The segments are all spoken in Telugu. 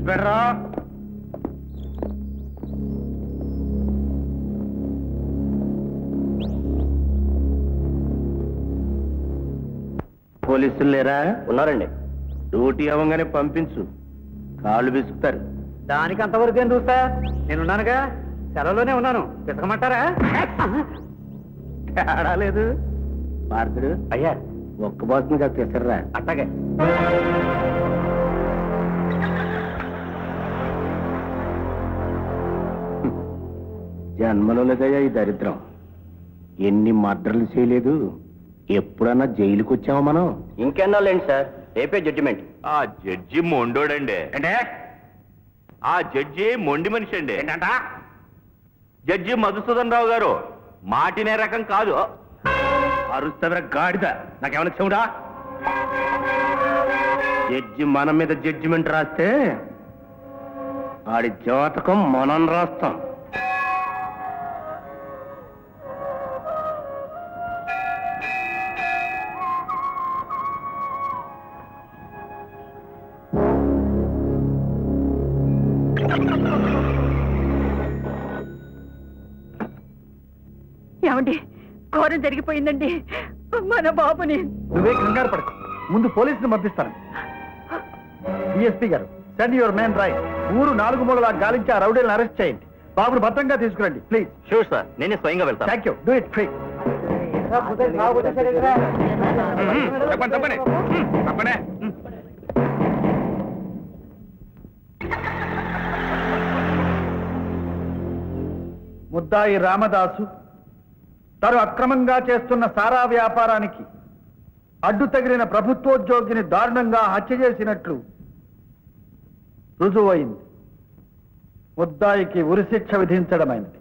ఇక్కడ్రా. పోలీసులు లేరా? ఉన్నారండి. డ్యూటీ అవ్వగానే పంపించు, కాళ్ళు విసుకుతారు. దానికి అంతవరకు ఏం చూస్తా, నేనున్నానుగా, సెలవులోనే ఉన్నాను. పిసకమంటారా? తేడా లేదు. భారతుడు అయ్యా, ఒక్క బాసుని కాదు తెసర్రా. అట్టగే. జన్మలో లేదయ్యా ఈ దరిద్రం. ఎన్ని మర్డర్లు చేయలేదు. ఎప్పుడన్నా జైలుకి వచ్చామా మనం? ఇంకెన్నాళ్ళండి సార్, రేపే జడ్జిమెంట్. ఆ జడ్జి మొండోడండి. అంటే ఆ జడ్జి మొండి మనిషి అండి. ఏంటంట? జడ్జి మధుసూదన్ రావు గారు మాటినే రకం కాదు. అరుస్తవర గాడిద, నాకేమైనా చెవుడా? జడ్జి మన మీద జడ్జిమెంట్ రాస్తే ఆడి జాతకం మనం రాస్తాం. ఏమండి, ఘోరం జరిగిపోయిందండి. మన బాబుని. నువ్వే కంగారు పడకు, ముందు పోలీసుని పంపిస్తాను. డిఎస్పీ గారు, సెండ్ యువర్ మెన్ రైట్. ఊరు 4 మూలలా గాలించి ఆ రౌడీలను అరెస్ట్ చేయండి. బాబును భద్రంగా తీసుకురండి ప్లీజ్. షూర్ సార్, నేనే స్వయంగా వెళ్తాను. Thank you. Do it free. తప్పనే. ముద్దాయి రామదాసు తను అక్రమంగా చేస్తున్న సారా వ్యాపారానికి అడ్డు తగిలిన ప్రభుత్వోద్యోగిని దారుణంగా హత్య చేసినట్లు రుజువైంది. ముద్దాయికి ఉరిశిక్ష విధించడమైనది.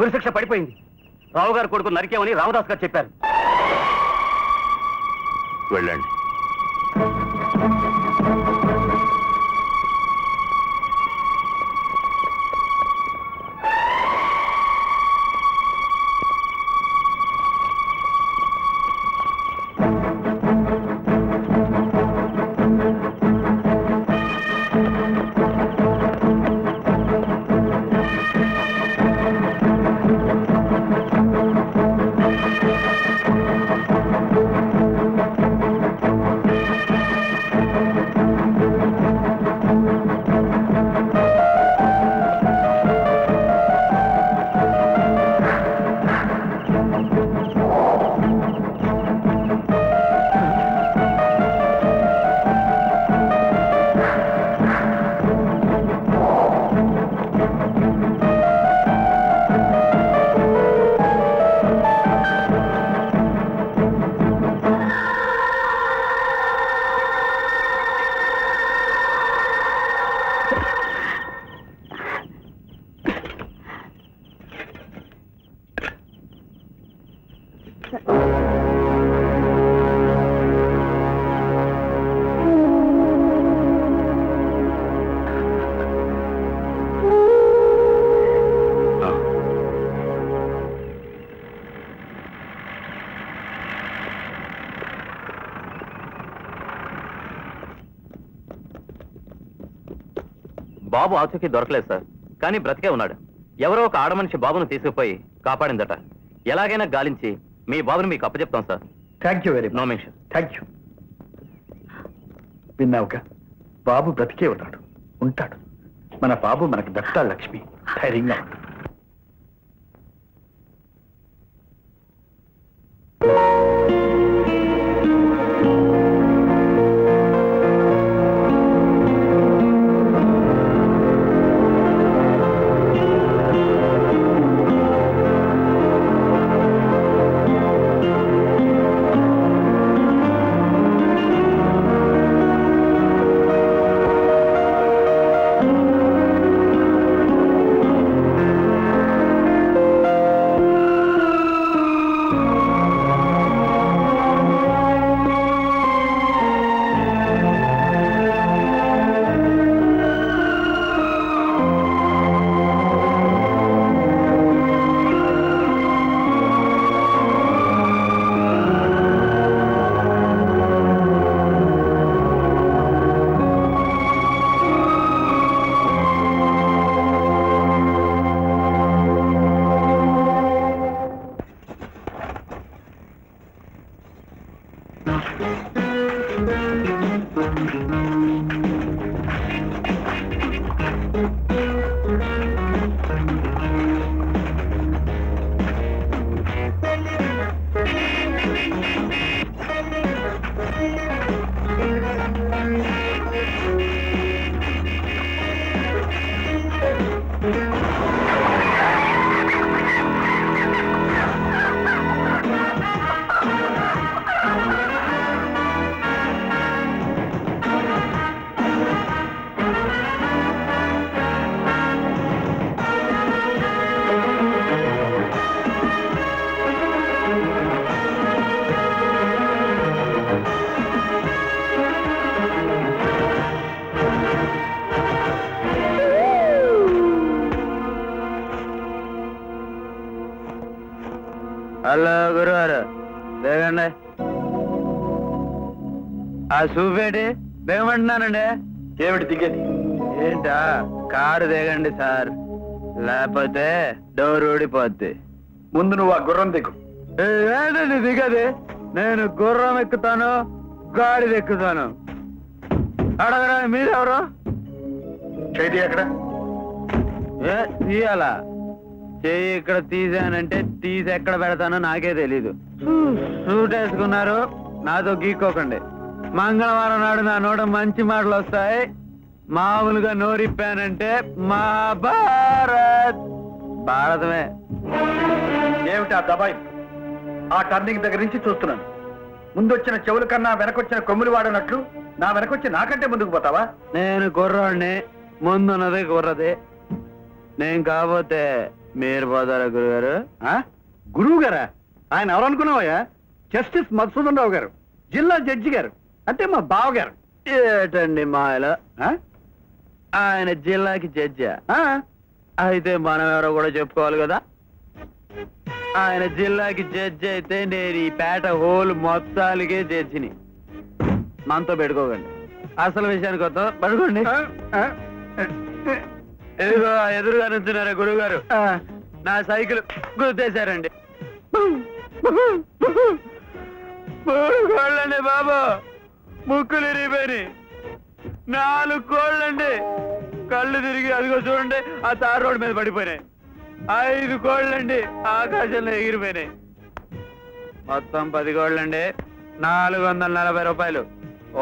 ఉరిశిక్ష పడిపోయింది. రావు గారు కొడుకు నరికేమని రామదాస్ గారు చెప్పారు. వెళ్ళండి. బాబు ఆచూకీ దొరకలేదు సార్, కానీ బ్రతికే ఉన్నాడు. ఎవరో ఒక ఆడమనిషి బాబును తీసుకుపోయి కాపాడిందట. ఎలాగైనా గాలించి మీ బాబుని మీకు అప్పచెప్తాం sir. Thank you very no much. Mention. Thank you. విన్నావుగా, బాబు బ్రతికే ఉన్నాడు, ఉంటాడు. మన బాబు మనకు దత్తా లక్ష్మి. ధైర్యంగా ఉంటాడు. హలో గురువారు బేగండి. ఆ చూపేటి బేగమంటున్నానండి. ఏమిటి దిగేది? ఏంటా కారు దిగండి సార్, లేకపోతే డోర్ ఊడిపోద్ది. ముందు నువ్వు ఆ గుర్రం దిగు. ఏంటండి దిగది? నేను గుర్రం ఎక్కుతాను, గాడిద ఎక్కుతాను. అడగరా మీరెవరు? చేతి ఎక్కడ? ఏ తీయాలా? చెయ్యి ఇక్కడ తీసానంటే తీసి ఎక్కడ పెడతానో నాకే తెలీదు. సూట్ వేసుకున్నారు, నాతో గీక్కోకండి. మంగళవారం నాడు నా నోట మంచి మాటలు వస్తాయి. మామూలుగా నోరిప్పానంటే మహాభారత్ భారతమే. ఏమిటి ఆ దబాయి? ఆ టర్నింగ్ దగ్గర నుంచి చూస్తున్నాను. ముందొచ్చిన చెవుల కన్నా వెనకొచ్చిన కొమ్ములు వాడనట్లు నా వెనకొచ్చి నాకంటే ముందుకు పోతావా? నేను కుర్రాడిని, ముందున్నది కుర్రది. నేను కాకపోతే మీరు పోతారా గురుగారు? గురువు గారా? ఆయన ఎవరు అనుకున్నావయ్యా? జస్టిస్ మధుసూదన్ రావు గారు, జిల్లా జడ్జి గారు, అంటే మా బావగారు. ఏటండి మాయలో ఆయన జిల్లాకి జడ్జా? అయితే మనం ఎవరో కూడా చెప్పుకోవాలి కదా. ఆయన జిల్లాకి జడ్జి అయితే నేను ఈ పేట హోల్ మొత్తాలకే జడ్జిని. మనతో పెట్టుకోకండి. అసలు విషయానికి వద్దాం, పడుకోండి. ఎదురుగా ఎదురుగా నుంచున్నారా గురువు గారు? నా సైకిల్ గుర్తేశారండి. 3 కోళ్ళండి బాబు, ముక్కులు ఇరిగిపోయినాయి. 4 కోళ్ళండి, కళ్ళు తిరిగి అదిగో చూడండి ఆ తార్ రోడ్డు మీద పడిపోయినాయి. 5 కోళ్ళండి, ఆకాశంలో ఎగిరిపోయినాయి. మొత్తం 10 కోళ్ళండి, 440 రూపాయలు.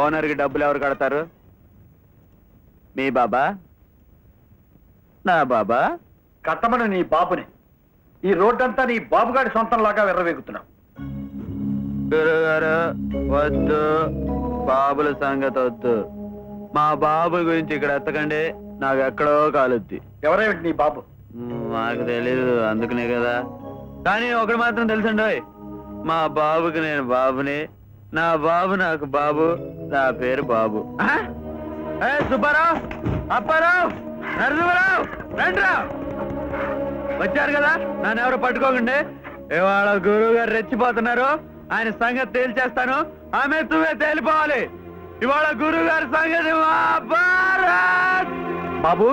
ఓనర్కి డబ్బులు ఎవరు కడతారు? మీ బాబా, నా బాబా? కట్టమని నీ బాబుని. ఈ రోడ్డంతా నీ బాబుగాడి సొంతంలాగా వెర్రవేగుతున్నావు. గురుగారు వద్దు, బాబుల సంగతి వద్దు. మా బాబు గురించి ఇక్కడ ఎత్తకండి, నాకు ఎక్కడో కాలుద్ది. ఎవరేమిటి నీ బాబు? నాకు తెలీదు, అందుకనే కదా. కానీ ఒకటి మాత్రం తెలుసండి, మా బాబుకి నేను బాబుని, నా బాబు నాకు బాబు, నా పేరు బాబు. సుబ్బారావు, అప్పారావు, నరసింహరావు, రండిరా. వచ్చారు కదా, నన్ను ఎవరు పట్టుకోకండి. ఇవాళ గురువు గారు రెచ్చిపోతున్నారు, ఆయన సంగతి తేల్చేస్తాను. ఆమె తువే తేలిపోవాలి. ఇవాళ గురువు గారి సంగతి మహాభారత్. బాబు,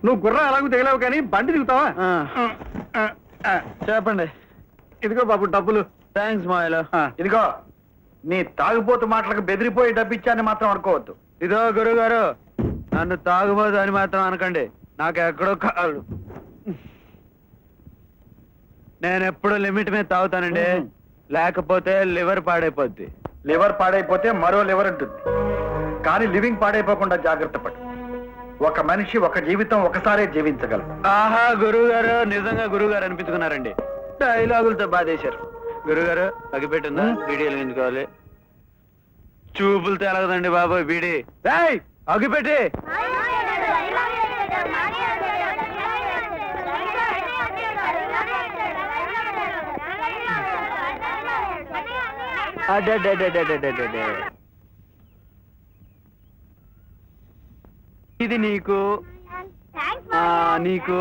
నువ్వు గుర్రం ఎలాగో దిగలేవు కానీ బండి దిగుతావా? చెప్పండి. ఇదిగో బాబు డబ్బులు. థ్యాంక్స్ మాయలో. ఇదిగో, నీ తాగుబోతు మాటలకు బెదిరిపోయి డబ్బిచ్చాన్ని మాత్రం అనుకోవద్దు. ఇదో గురువు గారు, నన్ను తాగుబోదు అని మాత్రం అనకండి, నాకు ఎక్కడో కాదు. నేను ఎప్పుడు లిమిట్ మీద తాగుతానండి, లేకపోతే లివర్ పాడైపోద్ది. లివర్ పాడైపోతే మరో లివర్ ఉంటుంది, కానీ లివింగ్ పాడైపోకుండా జాగ్రత్త పడు. ఒక మనిషి ఒక జీవితం ఒకసారే జీవించగలరు. ఆహా, గురువు గారు నిజంగా గురువు గారు అనిపించుకున్నారండి. డైలాగులతో బాధేశారు. గురువు గారు అగిపెట్టిందా? బీడీ వెలిగించుకోవాలి. చూపులతో ఎలగదండి బాబు బీడీ. అగిపెట్టి. ఇది నీకు, నీకు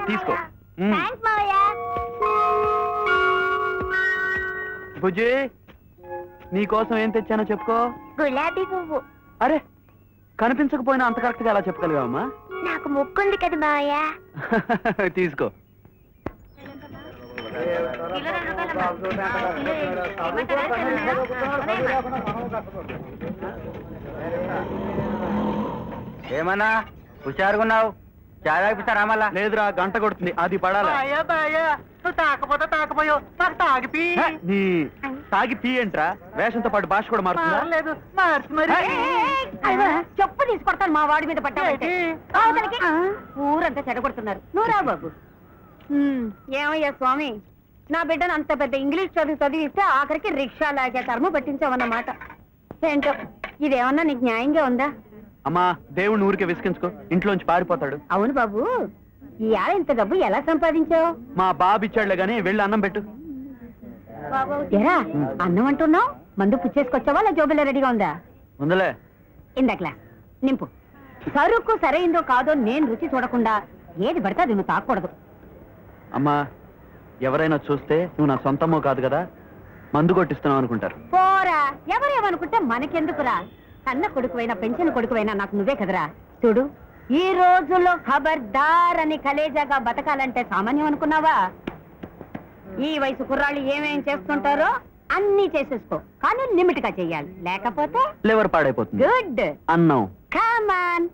తీసుకో. బుజ్జి, నీకోసం ఏం తెచ్చానో చెప్పుకో. గులాబీ పువ్వు. అరే, కనిపించకపోయినా అంత కరెక్ట్ గా ఎలా చెప్పగలిగావమ్మా? నాకు ముక్కుంది కదా మావయ్య. తీసుకో. ఏమన్నా హుషారుగున్నావు చాలా పిస్తారా మళ్ళా లేదురా గంట కొడుతుంది అది పడాలా నీ తాగి పీ ఏంట్రా వేషంతో పాటు భాష కూడా మారుతుందా చెప్పు తీసుకొడతాను మా వాడి మీద పట్టాలంటే ఊరంతా చెడగొడుతున్నారు నువ్వు రా బాబు. ఏమయ్యా స్వామి, నా బిడ్డను అంత పెద్ద ఇంగ్లీష్ చదివిస్తే ఆఖరికి రిక్షా లాగే కర్మ పట్టించావన్నమాట. ఏంటో ఇదేమన్నా నీకు న్యాయంగా ఉందా? అమ్మా దేవుడిని ఊరికే విసిగించుకో, ఇంట్లోంచి పారిపోతాడు. అవును బాబు, ఈ ఏళ ఇంత డబ్బు ఎలా సంపాదించావు? మా బాబు ఇచ్చాడులే గానీ వెళ్ళి అన్నం పెట్టు. ఎరా అన్నం అంటున్నావు, మందు పుచ్చేసుకొచ్చావా లేదా జోబులో రెడీగా ఉందా? ఉందలే. ఇందట్లా నింపు. సరుకు సరైందో కాదో నేను రుచి చూడకుండా ఏది పడితే అది నువ్వు తాకూడదు. అమ్మా ఎవరైనా చూస్తే నువ్వు నా సొంతమో కాదు కదా, మందు కొట్టిస్తున్నావు అనుకుంటారు. పోరా, ఎవరేమనుకుంటే మనకెందుకురా? కన్న కొడుకువైనా పెంచిన కొడుకువైనా నాకు నువ్వే కదరా. చూడు, ఈ రోజుల్లో ఖబర్దార్ అని కలేజాగా బతకాలంటే సామాన్యం అనుకున్నావా? ఈ వయసు కుర్రాళ్ళు ఏమేం చేస్తుంటారో అన్నీ చేసేసుకో, కానీ లిమిట్ గా చెయ్యాలి, లేకపోతే లివర్ పాడైపోతుంది. గుడ్ అన్నం కమాన్.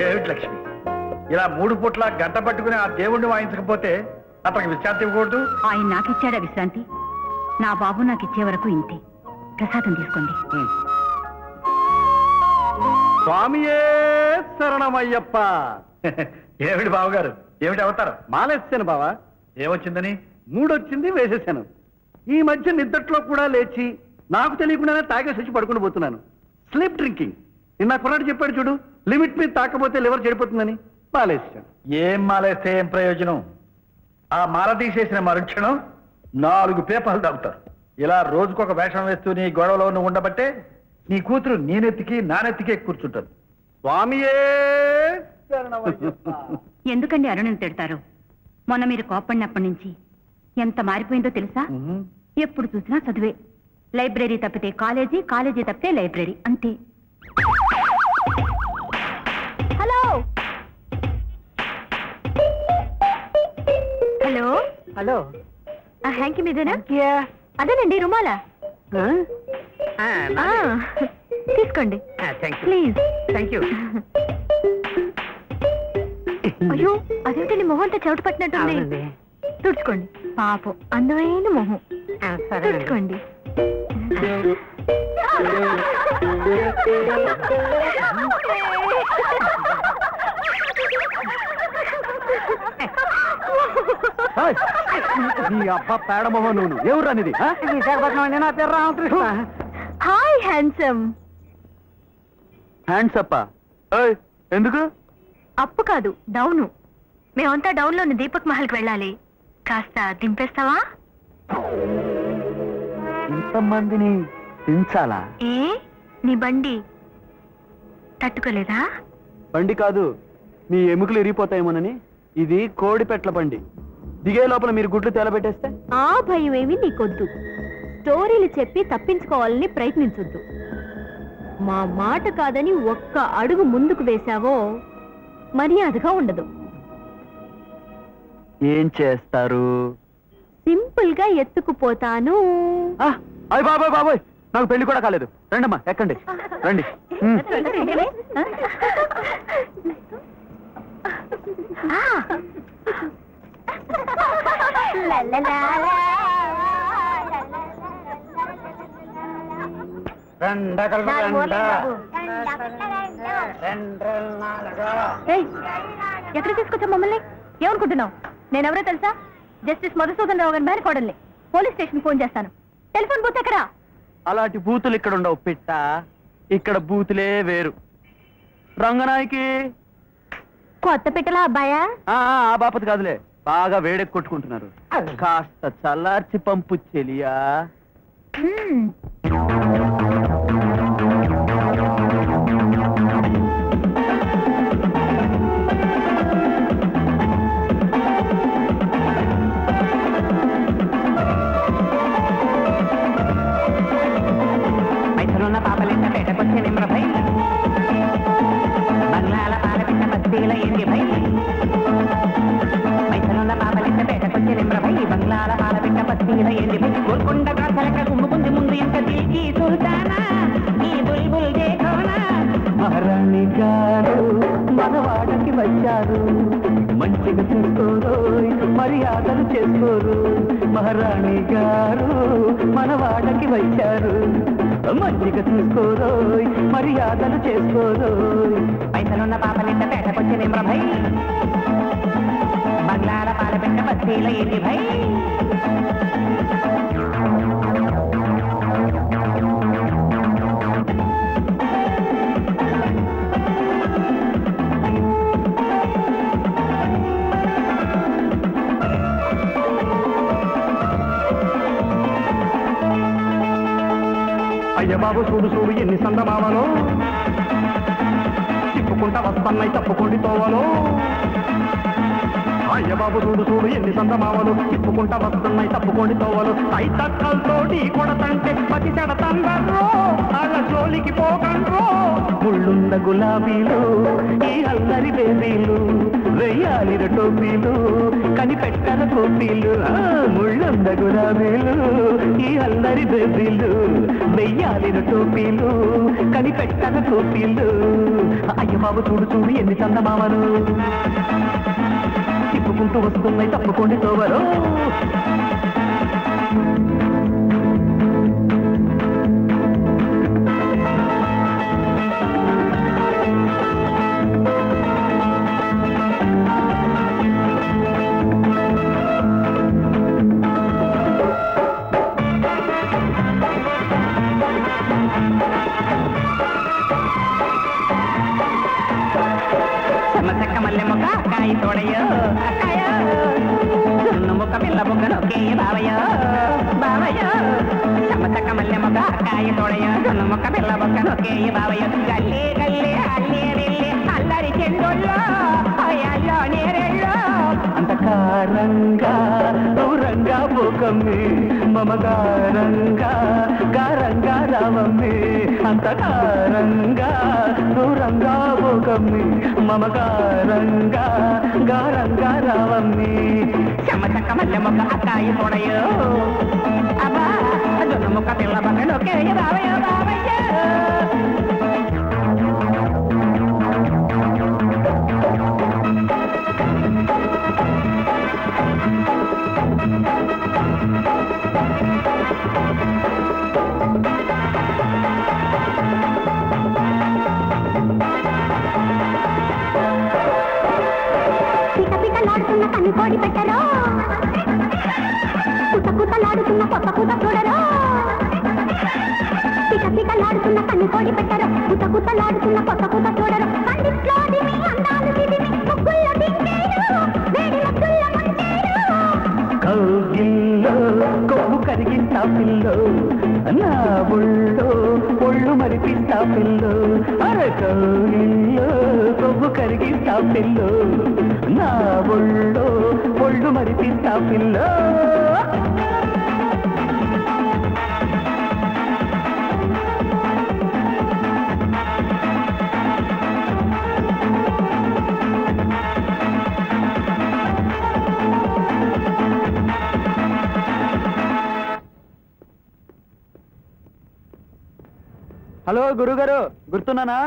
ఏమిటి లక్ష్మి, ఇలా 3 పూట్ల గంట పట్టుకుని ఆ దేవుణ్ణి వాయించకపోతే అతనికి విశ్రాంతి ఇవ్వకూడదు? ఆయన నాకిచ్చాడా విశ్రాంతి? నా బాబు నాకు ఇచ్చే వరకు ఇంతే. ప్రసాదం తీసుకోండి. స్వామియే శరణమయ్యప్ప. ఏమిటి బావగారు, ఏమిటి అవతారం? మాలేసాను బావా. ఏమొచ్చిందని? మూడొచ్చింది, వేసేసాను. ఈ మధ్య నిద్దట్లో కూడా లేచి నాకు తెలియకుండానే తాగేసి వచ్చి పడుకుని పోతున్నాను. Sleep drinking. నిన్న కొన్నాడు చెప్పాడు చూడు, లిమిట్ మీద తాకపోతే లివర్ చెడిపోతుందని. మాలేసాను. ఏం మాలేస్తే ఏం ప్రయోజనం? ఆ మాల తీసేసిన మరుక్షణం 4 పేపర్లు తాగుతారు. ఇలా రోజుకొక వేషం వేస్తూ నీ గొడవలో నువ్వు ఉండబట్టే నీ కూతురు నీ నెత్తికి నా నెత్తికి కూర్చుంటారు. స్వామియే శరణమయ్యప్ప. ఎందుకండి అరుణుని తిడతారు? మొన్న మీరు కోప్పడినప్పటి నుంచి ఎంత మారిపోయిందో తెలుసా? ఎప్పుడు చూసినా చదివే. లైబ్రరీ తప్పితే కాలేజీ, కాలేజీ తప్పితే లైబ్రరీ, అంతే. హలో హలో హలో, హ్యాంకీ మీదేనా? అదేనండి రుమాలా. తీసుకోండి ప్లీజ్. Thank you. అయ్యో, అదేంటండి మొహం అంతా చెవిట పట్టినట్టుంది. తుడుచుకోండి, పాపం అందమైన మొహం. తుడుచుకోండి. నీ అబ్బా పేడమోహన్ నువ్వు ఎవరు అనేది? Hi handsome. హ్యాండ్స్ అప్పా? ఎందుకు? అప్పు కాదు, డౌను. మేమంతా డౌన్ లోని దీపక్ మహల్కి వెళ్ళాలి, కాస్త దింపేస్తావా? ఇంతమందిని దించాలా? ఏ నీ బండి తట్టుకోలేదా? బండి కాదు, మీ ఎముకలు ఇరిగిపోతాయేమోనని. ఇది కోడిపెట్ల బండి. దిగే లోపల మీరు గుడ్లు తేలబెట్టేస్తే? ఆ భయం ఏమి నీకొద్దు. స్టోరీలు చెప్పి తప్పించుకోవాలని ప్రయత్నించొద్దు. మా మాట కాదని ఒక్క అడుగు ముందుకు వేశావో మర్యాదగా ఉండదు. ఏం చేస్తారు? సింపుల్ గా ఎత్తుకుపోతాను. అయ్య బాబాయ్ బాబాయ్, నాకు పెళ్లి కూడా కాలేదు. రండమ్మా, ఎక్కండి, రండి. ఎక్కడ తీసుకొచ్చా మమ్మల్ని? ఏమనుకుంటున్నావు? నేనెవరో తెలుసా? జస్టిస్ మధుసూదన్ రావు గారి మేనకోడల్ని. పోలీస్ స్టేషన్ ఫోన్ చేస్తాను. టెలిఫోన్ బూత్ ఎక్కడా? అలాంటి బూతులు ఇక్కడ ఉండవు పిట్ట. ఇక్కడ బూతులే వేరు. రంగనాయకి కొత్త పిట్టలా అబ్బాయా? ఆ బాపతి కాదులే, బాగా వేడెక్కి కొట్టుకుంటున్నారు. కాస్త చల్లార్చి పంపు చెలియా. పైసలున్న పాపలింట పెట్టకొచ్చే నిమ్రపై మనవాడకి వచ్చారు మంచిగా చూసుకోరోయ్ మర్యాదలు చేసుకోరు మహారాణి గారు మనవాడకి వచ్చారు మంచిగా చూసుకోరోయ్ మర్యాదలు చేసుకోరోయ్ పైసలున్న పాపలింట పేటకొచ్చిన భై బంగ్లాల పాలపెట్ట బస్తీల ఏంటి భై అయ్య బాబు చూడు చూడు ఎన్ని సందమామలో తిప్పుకుంటా వస్తున్నాయి తప్పుకోండి తోవలో అయ్య బాబు చూడు చూడు ఎన్ని సందమామలు తిప్పుకుంటా వస్తున్నాయి తప్పుకోండి తోవలు తక్కలతోటి కొడతంటే పతి చెడతండ్రో వాళ్ళ జోలికి పోకండ్రో ముళ్ళున్న గులాబీలు ఈ అల్లరి బేబీలు వెయ్యాలిర టోపీలు కనిపెట్టల కోపీలు ముళ్ళున్న గులాబీలు ఈ అల్లరి బేబీలు వెయ్యాలిర టోపీలు కనిపెట్టల కోపీలు అయ్య బాబు చూడు చూడు ఎన్ని చందమామలు తిప్పుకుంటూ వస్తున్నాయి తప్పుకోండి తోవరు చెక్క మల్లె మొక్క కాయ తోడయో అక్కాయ జున్ను మొక్క పిల్ల బొగ్గ నొక్కేయ బావయ్య బావయ్య చెక్క మల్లె మొక్క కాయ తోడయో జున్ను మొక్క పిల్ల బొగ్గ నొక్కేయ బావయ్య గల్లే గల్లే అల్లే వెళ్ళి అల్లరి చెండోళ్ళో అయ్యాలో నేరెళ్ళో అంతకారంగా దూరంగా పోకమ్మి మమగారంగా గారంగా రావమ్మి అంతకారంగా దూరంగా పోకమ్మి మమగారంగా గారంగా రావమ్మి చెక్క మల్లె మొక్క అక్కాయ తోడయో అబ్బా జున్ను మొక్క పిల్ల బొగ్గ నొక్కేయ బావయ్య బావయ్య పికపికలాడుతున్న కన్నుకోడి పెట్టరో కుతకుతలాడుతున్న కొత్త కూత చూడరో పికపికలాడుతున్న కన్నుకోడి పెట్టరో కుతకుతలాడుతున్న కొత్త కూత చూడరో పండిట్లో దిమి అందాలు దిమి ముగ్గుల్లో దించేరు వేడి ముగ్గుల్లో ముంచేరు కౌగిల్లో కొవ్వు కరిగిస్తా పిల్లో నా ఒళ్ళో ఒళ్ళు మరిపిస్తా పిల్లో అరే కౌగిల్లో కొవ్వు కరిగిస్తా పిల్లో నా ఒళ్ళో ఒళ్ళు మరిపిస్తా పిల్లో హలో గురుగారు గుర్తున్నానా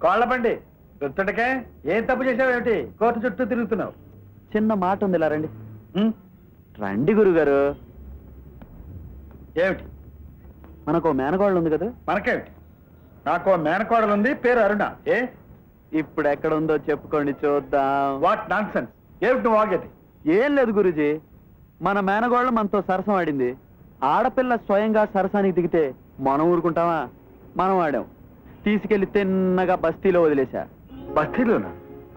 కోళ్ళబండి గుర్తుండకే ఏం తప్పు చేసావేమిటి కోర్టు చుట్టూ తిరుగుతున్నావు చిన్న మాట ఉంది ఇలా రండి ఉం? రండి గురుగారు ఏమిటి మనకు మేనగోళ్ళు ఉంది కదా మనకేమిటి నాకు మేనకోడలు ఉంది పేరు అరుణ ఏ ఇప్పుడు ఎక్కడ ఉందో చెప్పుకోండి చూద్దాం వాట్ నాన్ సెన్స్ ఏమిటి నువ్వు ఆగేది ఏం లేదు గురుజీ మన మేనగోళ్ళు మనతో సరసం ఆడింది ఆడపిల్ల స్వయంగా సరసానికి దిగితే మనం ఊరుకుంటామా మనం ఆడాం తీసుకెళ్లి తిన్నగా బస్తీలో వదిలేశా బస్తీలోనా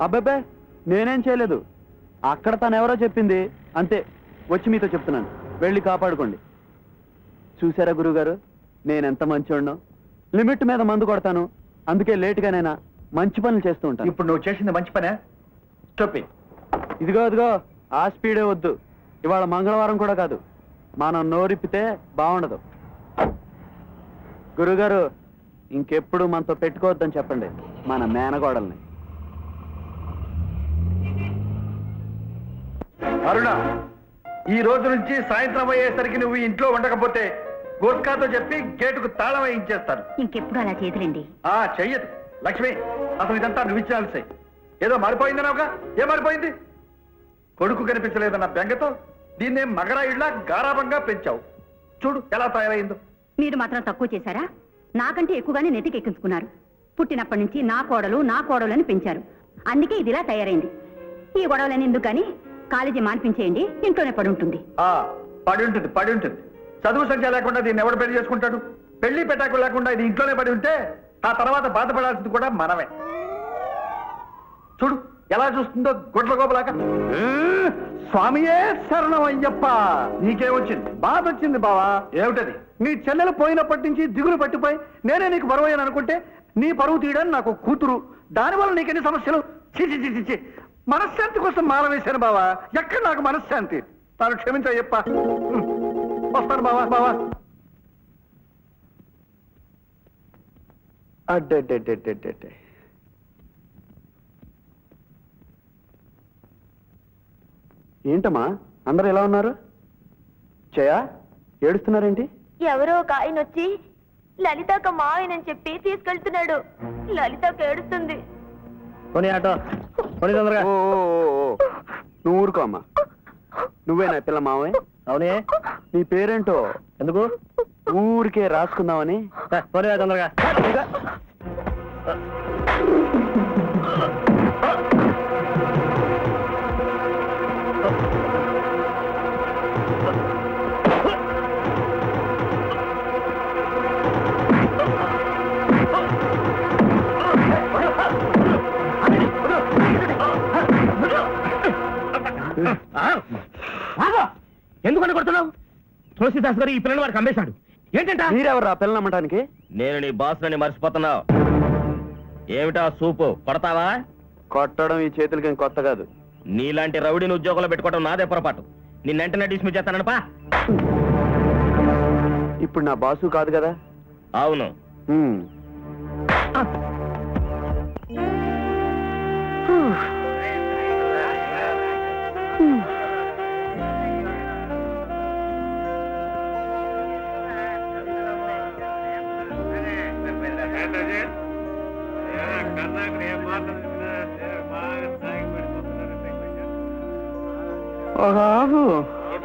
అబ్బాబే నేనేం చేయలేదు అక్కడ తను ఎవరో చెప్పింది అంతే వచ్చి మీతో చెప్తున్నాను వెళ్ళి కాపాడుకోండి చూసారా గురుగారు నేనెంత మంచోడ్నో లిమిట్ మీద మందు కొడతాను అందుకే లేటుగానైనా మంచి పనులు చేస్తూ ఉంటాను ఇప్పుడు నువ్వు చేసింది మంచి పనే స్టాప్ ఇట్. ఇదిగో ఇదిగో ఆ స్పీడే వద్దు ఇవాళ మంగళవారం కూడా కాదు మనం నోరిప్పితే బాగుండదు గురుగారు ఇంకెప్పుడు మనతో పెట్టుకోవద్దని చెప్పండి మన మేనగోడల్ని అరుణ ఈ రోజు నుంచి సాయంత్రం అయ్యేసరికి నువ్వు ఇంట్లో ఉండకపోతే గోర్ఖాతో చెప్పి గేటుకు తాళం వేయించేస్తాను ఇంకెప్పుడు అలా చేతులండి చెయ్యదు లక్ష్మి అసలు ఇదంతా నువ్వు ఇచ్చాల్సే ఏదో మారిపోయిందనవుగా? ఏం మారిపోయింది? కొడుకు కనిపించలేదన్న బెంగతో దీన్నే మగరాయిళ్ళ గారాబంగా పెంచావు. చూడు ఎలా తయారైందో. మీరు మాత్రం తక్కువ చేశారా? నాకంటే ఎక్కువగానే నెతికెక్కించుకున్నారు. పుట్టినప్పటి నుంచి నా కోడలు అని పెంచారు. అందుకే ఇదిలా తయారైంది. ఈ గొడవలని ఎందుకు కానీ కాలేజీ మాన్పించేయండి, ఇంట్లోనే పడి ఉంటుంది. పడి ఉంటుంది. చదువు సంఖ్య లేకుండా దీన్ని ఎవడు పెళ్లి చేసుకుంటాడు? పెళ్లి పెట్టాకు లేకుండా ఇది ఇంట్లోనే పడి ఉంటే ఆ తర్వాత బాధపడాల్సింది కూడా మనమే. చూడు ఎలా చూస్తుందో గొడ్ల గోపలాగా. స్వామియే శరణం అయ్యప్ప. నీకేమొచ్చింది? బాధ వచ్చింది బావా. ఏమిటది? నీ చెల్లెలు పోయినప్పటి నుంచి దిగులు పట్టిపోయి నేనే నీకు బరువయ్యాను అనుకుంటే నీ పరువు తీయడానికి నాకు కూతురు. దానివల్ల నీకెన్ని సమస్యలు. చి మనశ్శాంతి కోసం మాల వేశాను బావా. ఎక్కడ నాకు మనశ్శాంతి? తాను క్షమించయ్యప్ప. వస్తాను బావా. అడ్డే ఏంటమ్మా అందరూ ఎలా ఉన్నారు? జయ ఏడుస్తున్నారేంటి? ఎవరో ఒక ఆయన వచ్చి లలితక్క మావయ్యనని చెప్పి తీసుకెళ్తున్నాడు. లలితక్క ఏడుస్తుంది. కొని ఆటో కొని తొందరగా. నువ్వు ఊరుకో అమ్మా. నువ్వేనా పిల్ల మావయ్య? అవునే. నీ పేరేంటో? ఎందుకు? ఊరికే రాసుకుందామని. కొని తొందరగా. ఎందుకని కొడుతున్నావు? తులసిదాస్ గారు ఈ పిల్లని వారికి అమ్మేశాడు. ఏంటంట? మీరెవరు ఆ పిల్లని అమ్మటానికి? నేను నీ బాస్ని మర్చిపోతున్నావు. ఏమిటా సూపు కొడతావా? కొట్టడం ఈ చేతులకి కొత్త కాదు. నీలాంటి రౌడీని ఉద్యోగంలో పెట్టుకోవడం నాదే పొరపాటు. నిన్నెంటనే డిస్మిస్ చేస్తానపా. ఇప్పుడు నా బాసు కాదు కదా? అవును.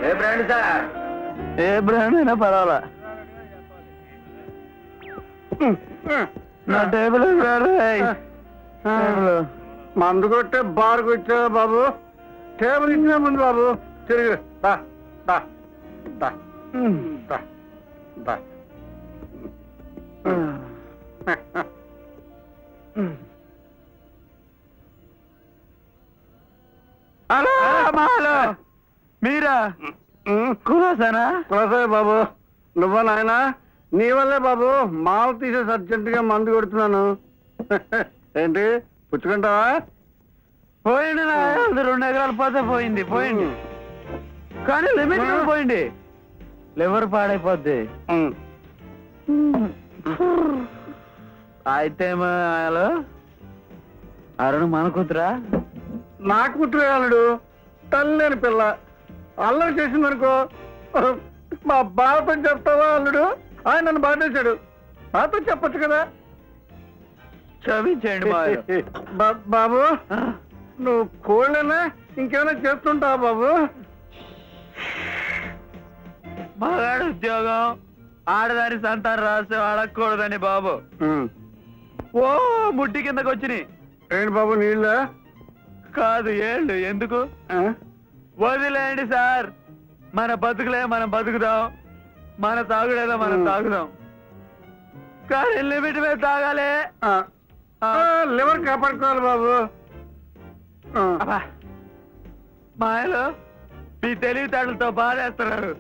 ఏ బ్రాండ్ సార్? ఏ బ్రాండ్ అయినా పర్వాలా. నా టేబుల్ మందు కొట్టే బార్ కూర్చో బాబు. టేబుల్ ఇచ్చిన ముందు బాబు తిరిగి మీరా? కులాసానా? కులాసాయి బాబు. నువ్వా నాయనా? నీ వల్లే బాబు మాల తీసేసి అర్జెంటుగా మందు కొడుతున్నాను. ఏంటి పుచ్చుకుంటావా? పోయింది నా 2 ఎకరాలు పోతే పోయింది. కానీ లిమిట్ పోయింది. లివర్ పాడైపోద్ది. అయితే అరుణ్ మన కూతురా? నా కూతురు అల్లుడు. తల్లేని పిల్ల అల్లరి చేసిందనుకో మా బావతో చెప్తావా? అల్లుడు ఆయన నన్ను బాధేశాడు. నాతో చెప్పచ్చు కదా. క్షమించండి బాబు. నువ్వు కోళ్ళైనా ఇంకేమైనా చేస్తుంటావా బాబు? మగాడు ఉద్యోగం ఆడదాని సంతానం రాస్తే అడగకూడదని బాబు. ఓ ముట్టి కిందకు వచ్చినాయి. ఏంటి బాబు నీళ్ళ కాదు ఏళ్ళు. ఎందుకు? వదిలేండి సార్. మన బతుకులే మనం బతుకుదాం. మన తాగుడేదో మనం తాగుదాం. కానీ లిమిట్ మీద తాగాలి. లివర్ కాపాడుకోవాలి బాబు. మాయలో మీ తెలివితేటలతో బాధేస్తున్నారు.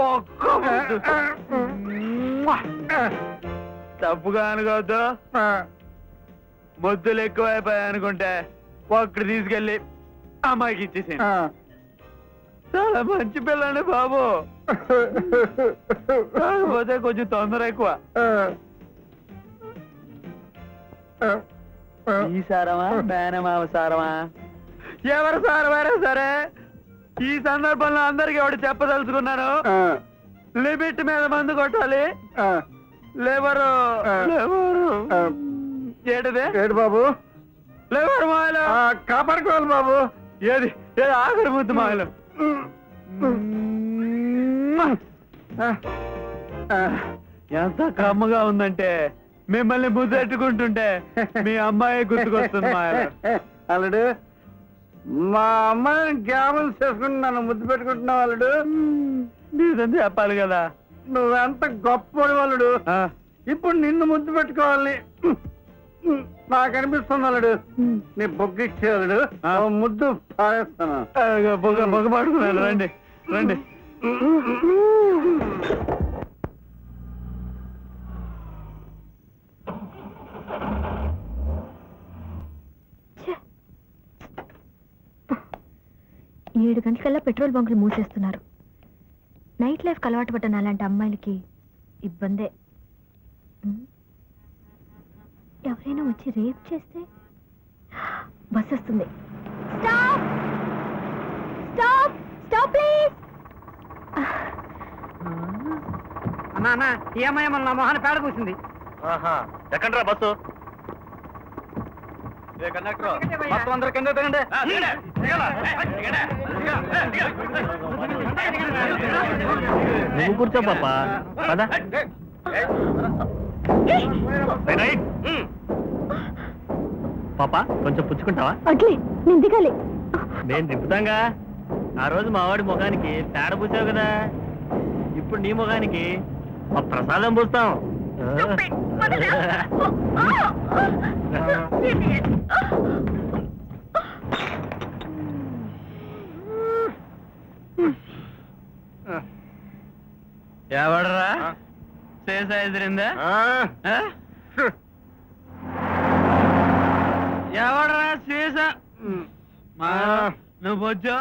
ఒక్క ముద్దు. తప్పుగా అనుకోవద్దు. ముద్దులు ఎక్కువైపోయాయి అనుకుంటే ఒక్కడు తీసుకెళ్ళి అమ్మాయికి ఇచ్చేసి. చాలా మంచి పిల్లండి బాబు. కాకపోతే కొంచెం తొందర ఎక్కువ. ఈ సారమా మేనమామ సారమా ఎవరు సారమైనా సరే ఈ సందర్భంలో అందరికి ఎవడు చెప్పదలుచుకున్నాను. లిమిట్ మీద మందు కొట్టాలి. లేవరు ఏంటిది ఏడు బాబు లేవారు మాయలు కాపాడుకోవాలి బాబు. ఏది ఏది ఆఖరి ముద్దు మాయలు ఎంత కమ్మగా ఉందంటే మిమ్మల్ని ముద్దెట్టుకుంటుంటే మీ అమ్మాయి గుర్తుకొస్తుంది మాయలు. అల్లుడు, మా అమ్మాయిని జ్ఞాపకం చేసుకుని నన్ను ముద్దు పెట్టుకుంటున్నావు అల్లుడు. నీదని చెప్పాలి కదా. నువ్వెంత గొప్పవాడు అల్లుడు. ఆ, ఇప్పుడు నిన్ను ముద్దు పెట్టుకోవాలి నాకు అనిపిస్తుంది అల్లుడు. నీ బొగ్గిచ్చే అల్లుడు, ఓ ముద్దు పారేస్తాను. బొగ పడుకున్నాను. రండి రండి. ఏడు గంటలకల్లా పెట్రోల్ బంకులు మూసేస్తున్నారు. నైట్ లైఫ్ అలవాటు పడ్డాను అలాంటి అమ్మాయిలకి ఇబ్బందే. ఎవరైనా వచ్చి రేప్ చేస్తే బస్ వస్తుంది. Stop stop stop please. అన్నా ఏమయ్య మన నా మొహాన్ని పేడ కూసింది. ఎక్కడ్రా బస్సు? మొత్తం అందరూ కింద దిగండి. నువ్వు కూర్చో పాప. పద. పాప కొంచెం పుచ్చుకుంటావా? అట్లే నేను దిగాలి. నేను దింపుతాంగా. ఆ రోజు మా వాడి ముఖానికి పేడ పూసావు కదా, ఇప్పుడు నీ ముఖానికి మా ప్రసాదం పూస్తాం. ఎవడరా చేసా ఎదిరిందా? ఎవడరా చేసా? నువ్వు వచ్చో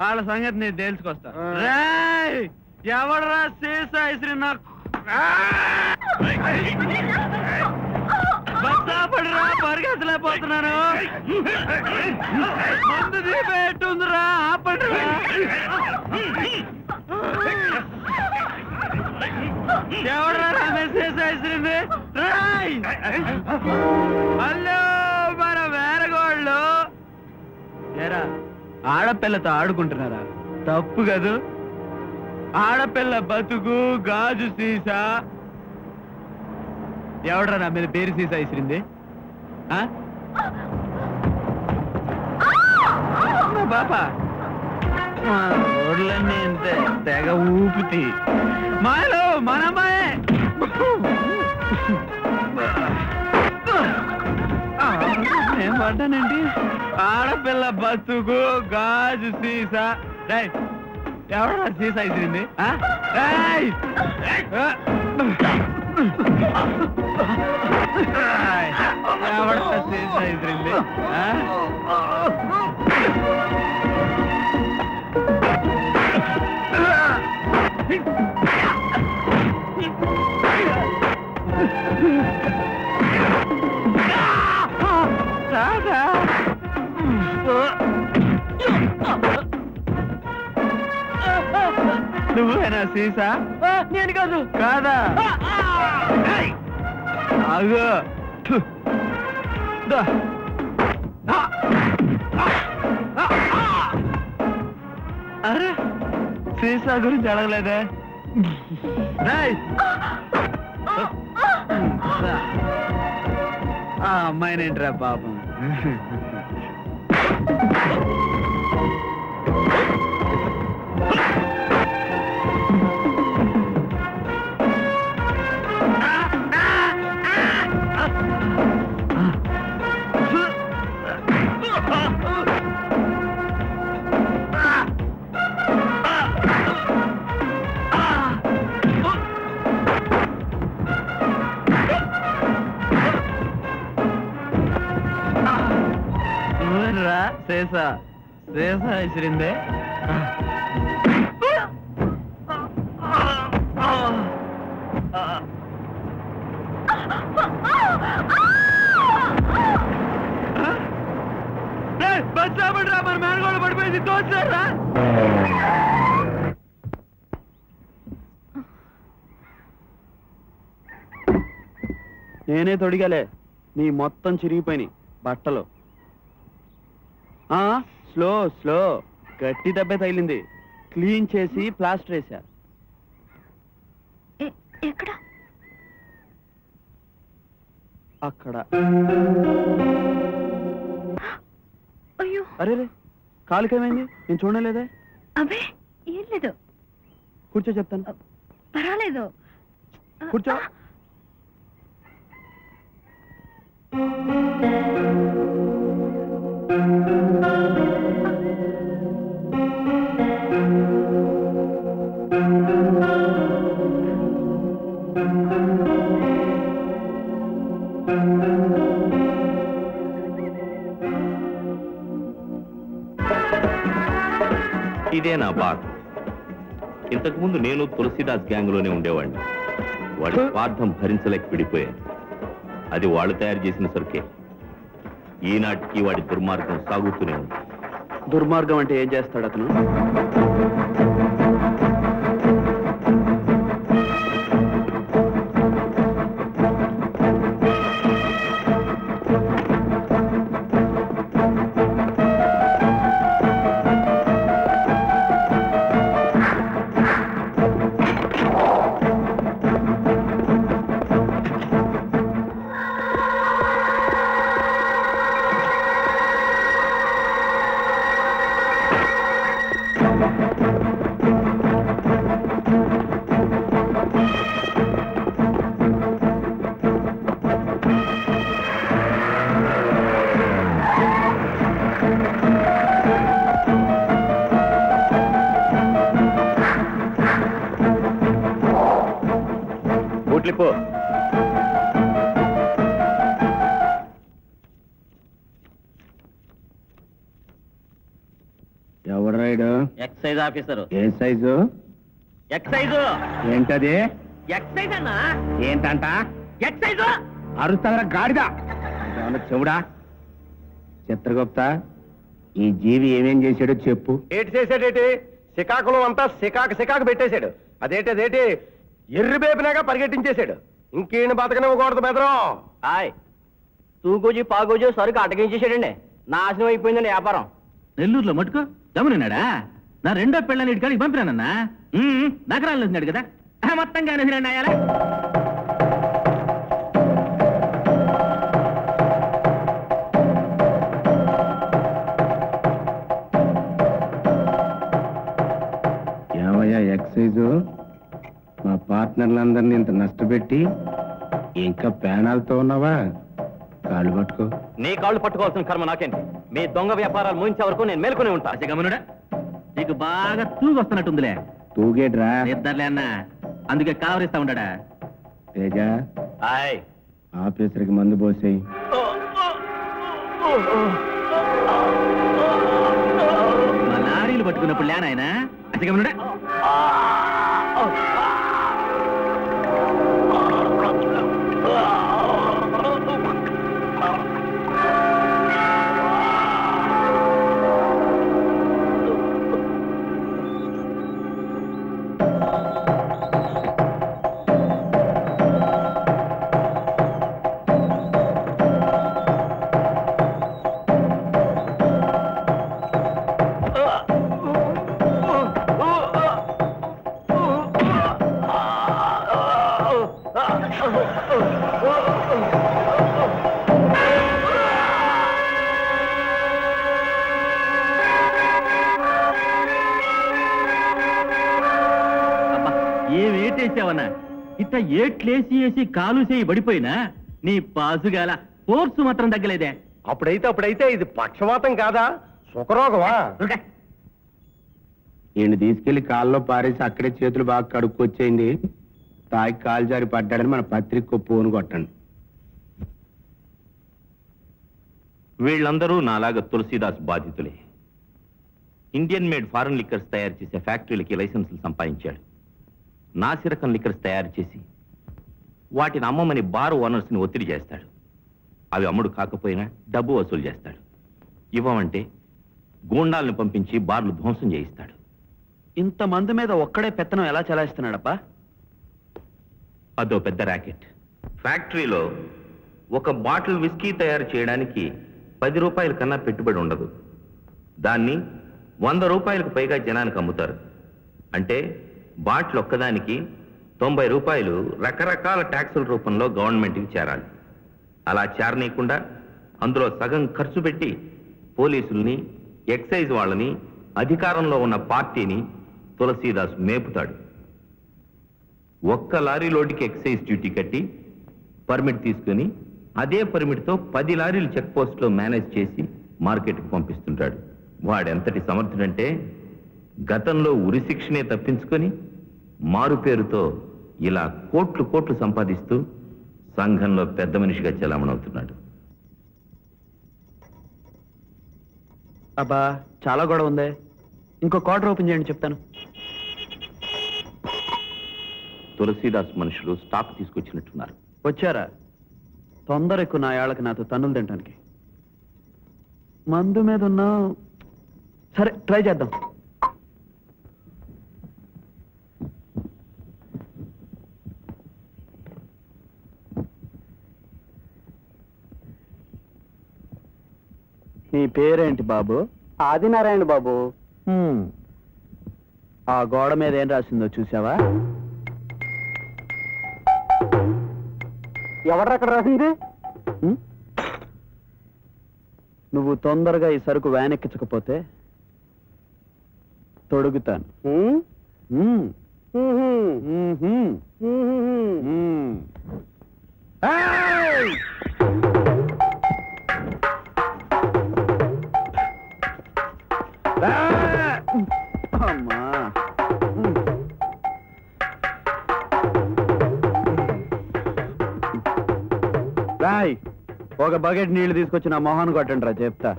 వాళ్ళ సంగతి నేను తేల్చుకొస్తా. రేయ్, ఎవడరా చేసా ఇసిరి నాకు బస్సాపడిరా, పరిగెత్తలేకపోతున్నాను. ముందు దీపెట్టుందిరా, ఆపండిరా. ఎవడరా రమేష్ చేసేసింది? రాయ్ హలో, మన వేరగోళ్ళు ఏరా ఆడపిల్లతో ఆడుకుంటున్నారా? తప్పు కదూ. ఆడపిల్ల బతుకు గాజు సీసా. ఎవడరా నా మీద పేరు సీసా ఇసిరింది? బాబా రోడ్లన్నీ ఇంతే, తెగ ఊపితి. మాయలు మనమ్మాయే. ఏం పడ్డానండి? ఆడపిల్ల బతుకు గాజు సీసా. రేయ్, ఎవడరా సీసా ఇసిరింది? ఎవడరా సీసా ఇసిరింది? నువ్వేనా సీసా? నేను కాదు. కాదా? అగో అరే, సీసా గురించి అడగలేదే. ఆ అమ్మాయినేంట్రా పాపం. శేషా శేషా ఇసిరిందే. బచ్చాపడ్రా, మన మేనగోళ్ళు పడిపోయింది. తోచారా? నేనే తొడిగలే. నీ మొత్తం చిరిగిపోయినాయి బట్టలు. స్లో స్లో, గట్టి దెబ్బ తగిలింది. క్లీన్ చేసి ప్లాస్టర్ వేసా. ఎక్కడ? అక్కడ. అయ్యో, అరే కాలుకేమైంది? నేను చూడలేదే. అబే ఏం లేదు. కూర్చో చెప్తాను. పర్వాలేదు. కూర్చో. ఇదే నా బాధ. ఇంతకుముందు నేను తులసిదాస్ గ్యాంగ్ లోనే ఉండేవాడిని. వాడి స్వార్థం భరించలేక విడిపోయాను. అది వాళ్ళు తయారు చేసిన సరుకే. ఈనాటికి వాడి దుర్మార్గం సాగుతూనే ఉంది. దుర్మార్గం అంటే ఏం చేస్తాడు అతను? బూట్లిపో. ఎవడు రైడు? Excise officer. ఏ సైజు? ఎక్సైజు. ఏంటది? ఎక్సైజ్ అన్నా. ఏంటంట? ఎక్సైజు. అరుస్తారా గాడిదా? ఏమన్నా చెవుడా? చిత్రగుప్త, ఈ జీవి ఏమేం చేశాడో చెప్పు. ఏటి చేసాడేటి? శ్రీకాకుళం అంతా సికాకు పెట్టేశాడు. అదేటి ఎర్రి బేపినాగా పరిగెట్టించేశాడు. ఇంకేం బతకనివ్వకూడదు బెదరం. హాయ్, తూగోజు పాగోజు సరుకు అటకించేసాడండి. నాశనం అయిపోయిందండి వ్యాపారం. నెల్లూరులో మటుకు గమనినాడా? నా రెండో పెళ్ళని ఇటుకాడికి పంపినానన్నా. నగరాలు వచ్చినాడు కదా, మొత్తంగా రెండు అయ్యాలా. ఏమయ్యా ఎక్సైజు, మా పార్ట్నర్లందరినీ ఇంత నష్టపెట్టి ఇంకా ప్యానాలతో ఉన్నావా? కాళ్ళు పట్టుకో. నీ కాళ్ళు పట్టుకోవాల్సిన కర్మ నాకేంటి? మీ దొంగ వ్యాపారాలు ముగించే వరకు నేను మేల్కొని ఉంటా. గమనుడా, నీకు బాగా తూగొస్తున్నట్టుందిలే. తూగేట్రా? నిద్రలే అన్నా, అందుకే కావరిస్తా ఉంటాడా. తేజ, హాయ్. ఆఫీసర్కి మందు పోసేయి. మా లారీలు పట్టుకున్నప్పుడు లేనాయన అసగమనుడా. ఏమేటేసావన్నా? ఇట్లా ఏట్లేసి వేసి కాలు చేయి పడిపోయినా నీ పాసుగాల ఫోర్సు మాత్రం తగ్గలేదే. అప్పుడైతే ఇది పక్షవాతం కాదా, సుఖరోగమా? ఈయన తీసుకెళ్లి కాల్లో పారేసి అక్కడే చేతులు బాగా కడుక్కొచ్చేయింది. తాగి కాలు జారి పడ్డాడని మన పత్రిక పోను కొట్టండి. వీళ్ళందరూ నాలాగా Tulsidas బాధితులే. Indian made foreign liquors తయారు చేసే ఫ్యాక్టరీలకి లైసెన్సులు సంపాదించాడు. నాసిరకం లిక్కర్స్ తయారు చేసి వాటిని అమ్మమని బార్ ఓనర్స్ని ఒత్తిడి చేస్తాడు. అవి అమ్ముడు కాకపోయినా డబ్బు వసూలు చేస్తాడు. ఇవ్వమంటే గూండాలను పంపించి బార్లు ధ్వంసం చేయిస్తాడు. ఇంతమంది మీద ఒక్కడే పెత్తనం ఎలా చెలాయిస్తున్నాడప్పా? అదో పెద్ద ర్యాకెట్. ఫ్యాక్టరీలో ఒక బాటిల్ విస్కీ తయారు చేయడానికి 10 రూపాయల కన్నా పెట్టుబడి ఉండదు. దాన్ని 100 రూపాయలకు పైగా జనానికి అమ్ముతారు. అంటే బాటిల్ ఒక్కదానికి 90 రూపాయలు రకరకాల ట్యాక్సుల రూపంలో గవర్నమెంట్కి చేరాలి. అలా చేరనీయకుండా అందులో సగం ఖర్చు పెట్టి పోలీసుల్ని, ఎక్సైజ్ వాళ్ళని, అధికారంలో ఉన్న పార్టీని తులసీదాస్ మేపుతాడు. ఒక్క లారీ లోడ్కి ఎక్సైజ్ డ్యూటీ కట్టి పర్మిట్ తీసుకుని అదే పర్మిట్తో 10 లారీలు చెక్ పోస్ట్లో మేనేజ్ చేసి మార్కెట్కి పంపిస్తుంటాడు. వాడెంతటి సమర్థుడంటే గతంలో ఉరిశిక్షనే తప్పించుకొని మారు పేరుతో ఇలా కోట్లు సంపాదిస్తూ సంఘంలో పెద్ద మనిషిగా చెలామణవుతున్నాడు. అబ్బా చాలా గొడవ ఉందే. ఇంకో క్వార్టర్ ఓపెన్ చేయండి చెప్తాను. తులసీదాస్ మనుషులు స్టాక్ తీసుకొచ్చినట్టున్నారు. వచ్చారా? తొందర ఎక్కువ నా ఏళ్ళకి నాతో తన్నులు తినడానికి. మందు మీద ఉన్నా సరే ట్రై చేద్దాం. నీ పేరేంటి బాబు? ఆదినారాయణ బాబు. ఆ గోడ మీద ఏం రాసిందో చూసావా? ఎవరక్కడ రాసింది? నువ్వు తొందరగా ఈ సరుకు వ్యాన్ ఎక్కించకపోతే తొడుగుతాను. అమ్మా రాయ్, ఒక బకెట్ నీళ్లు తీసుకొచ్చి నా మొహాన్ని కొట్టండి రా చెప్తా.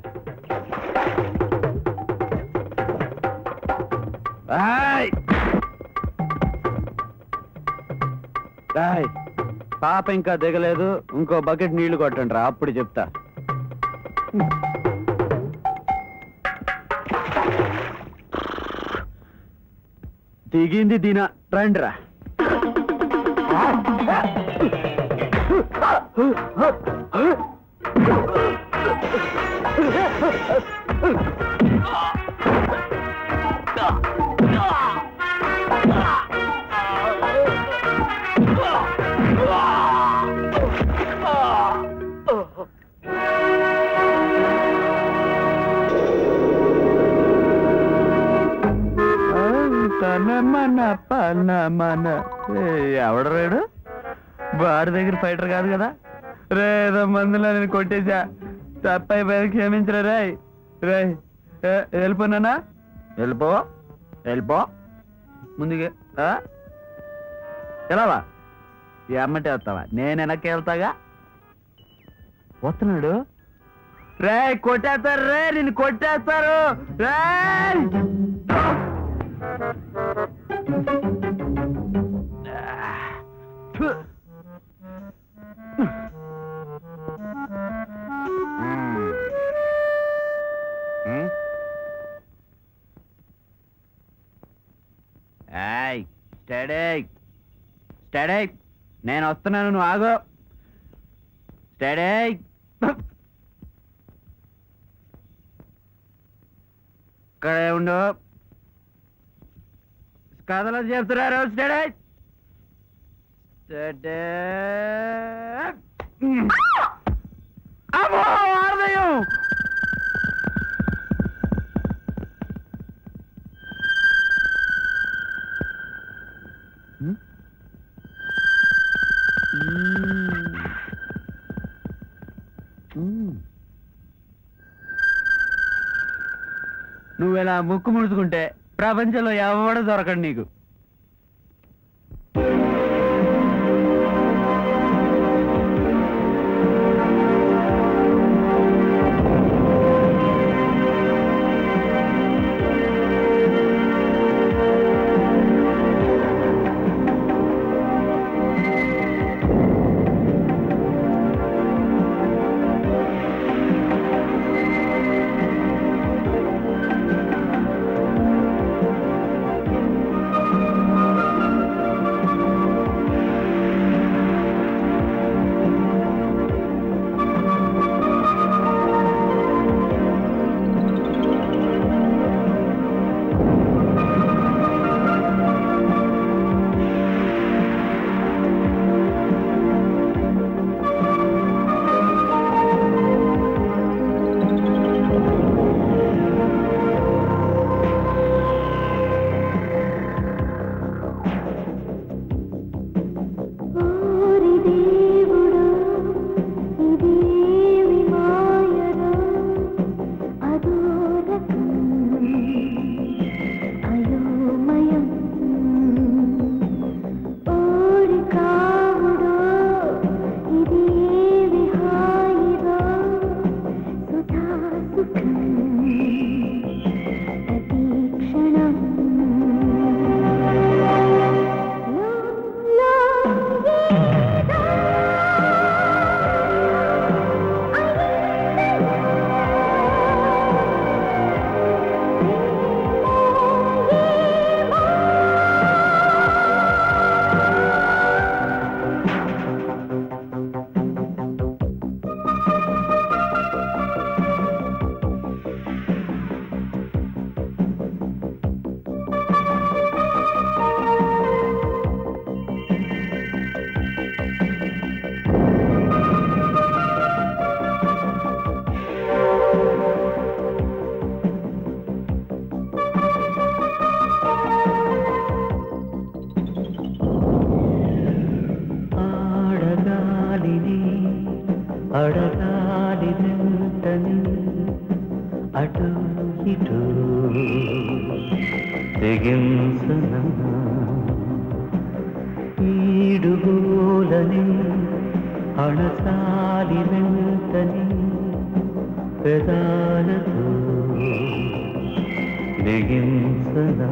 రాయ్ రాయ్, పాప ఇంకా దిగలేదు, ఇంకో బకెట్ నీళ్లు కొట్టండి రా, అప్పుడు చెప్తా. దిగింది దీన, రండి రా. ఎవడ రేడు? బారి దగ్గర ఫైటర్ కాదు కదా రే. ఏదో మందులో నేను కొట్టేశా, తప్పైపోయి క్షమించరా రాయ్. రాయ్ వెళ్ళిపోయినా? వెళ్ళిపో ముందుగా. ఎలావా ఎమ్మటే వస్తావా? నేను వెనక్కి వెళ్తాగా. వస్తున్నాడు రే, కొట్టేస్తారు రే, నిన్ను కొట్టేస్తారు రే. స్టడీ, నేను వస్తున్నాను, నువ్వు ఆగు. స్టడీ, ఇక్కడే ఉండు. కథలో చెప్తున్నారు. Study study. అమ్మో ఆడదయ్యం. నువ్వెలా ముక్కు ముడుచుకుంటే ప్రపంచంలో ఎవడ దొరకడు నీకు. వడగాలి వెంటని అటు ఇటు తెగింసన ఈడుగోలని అణసాలి వెంటని పెదాలతో దిగింసన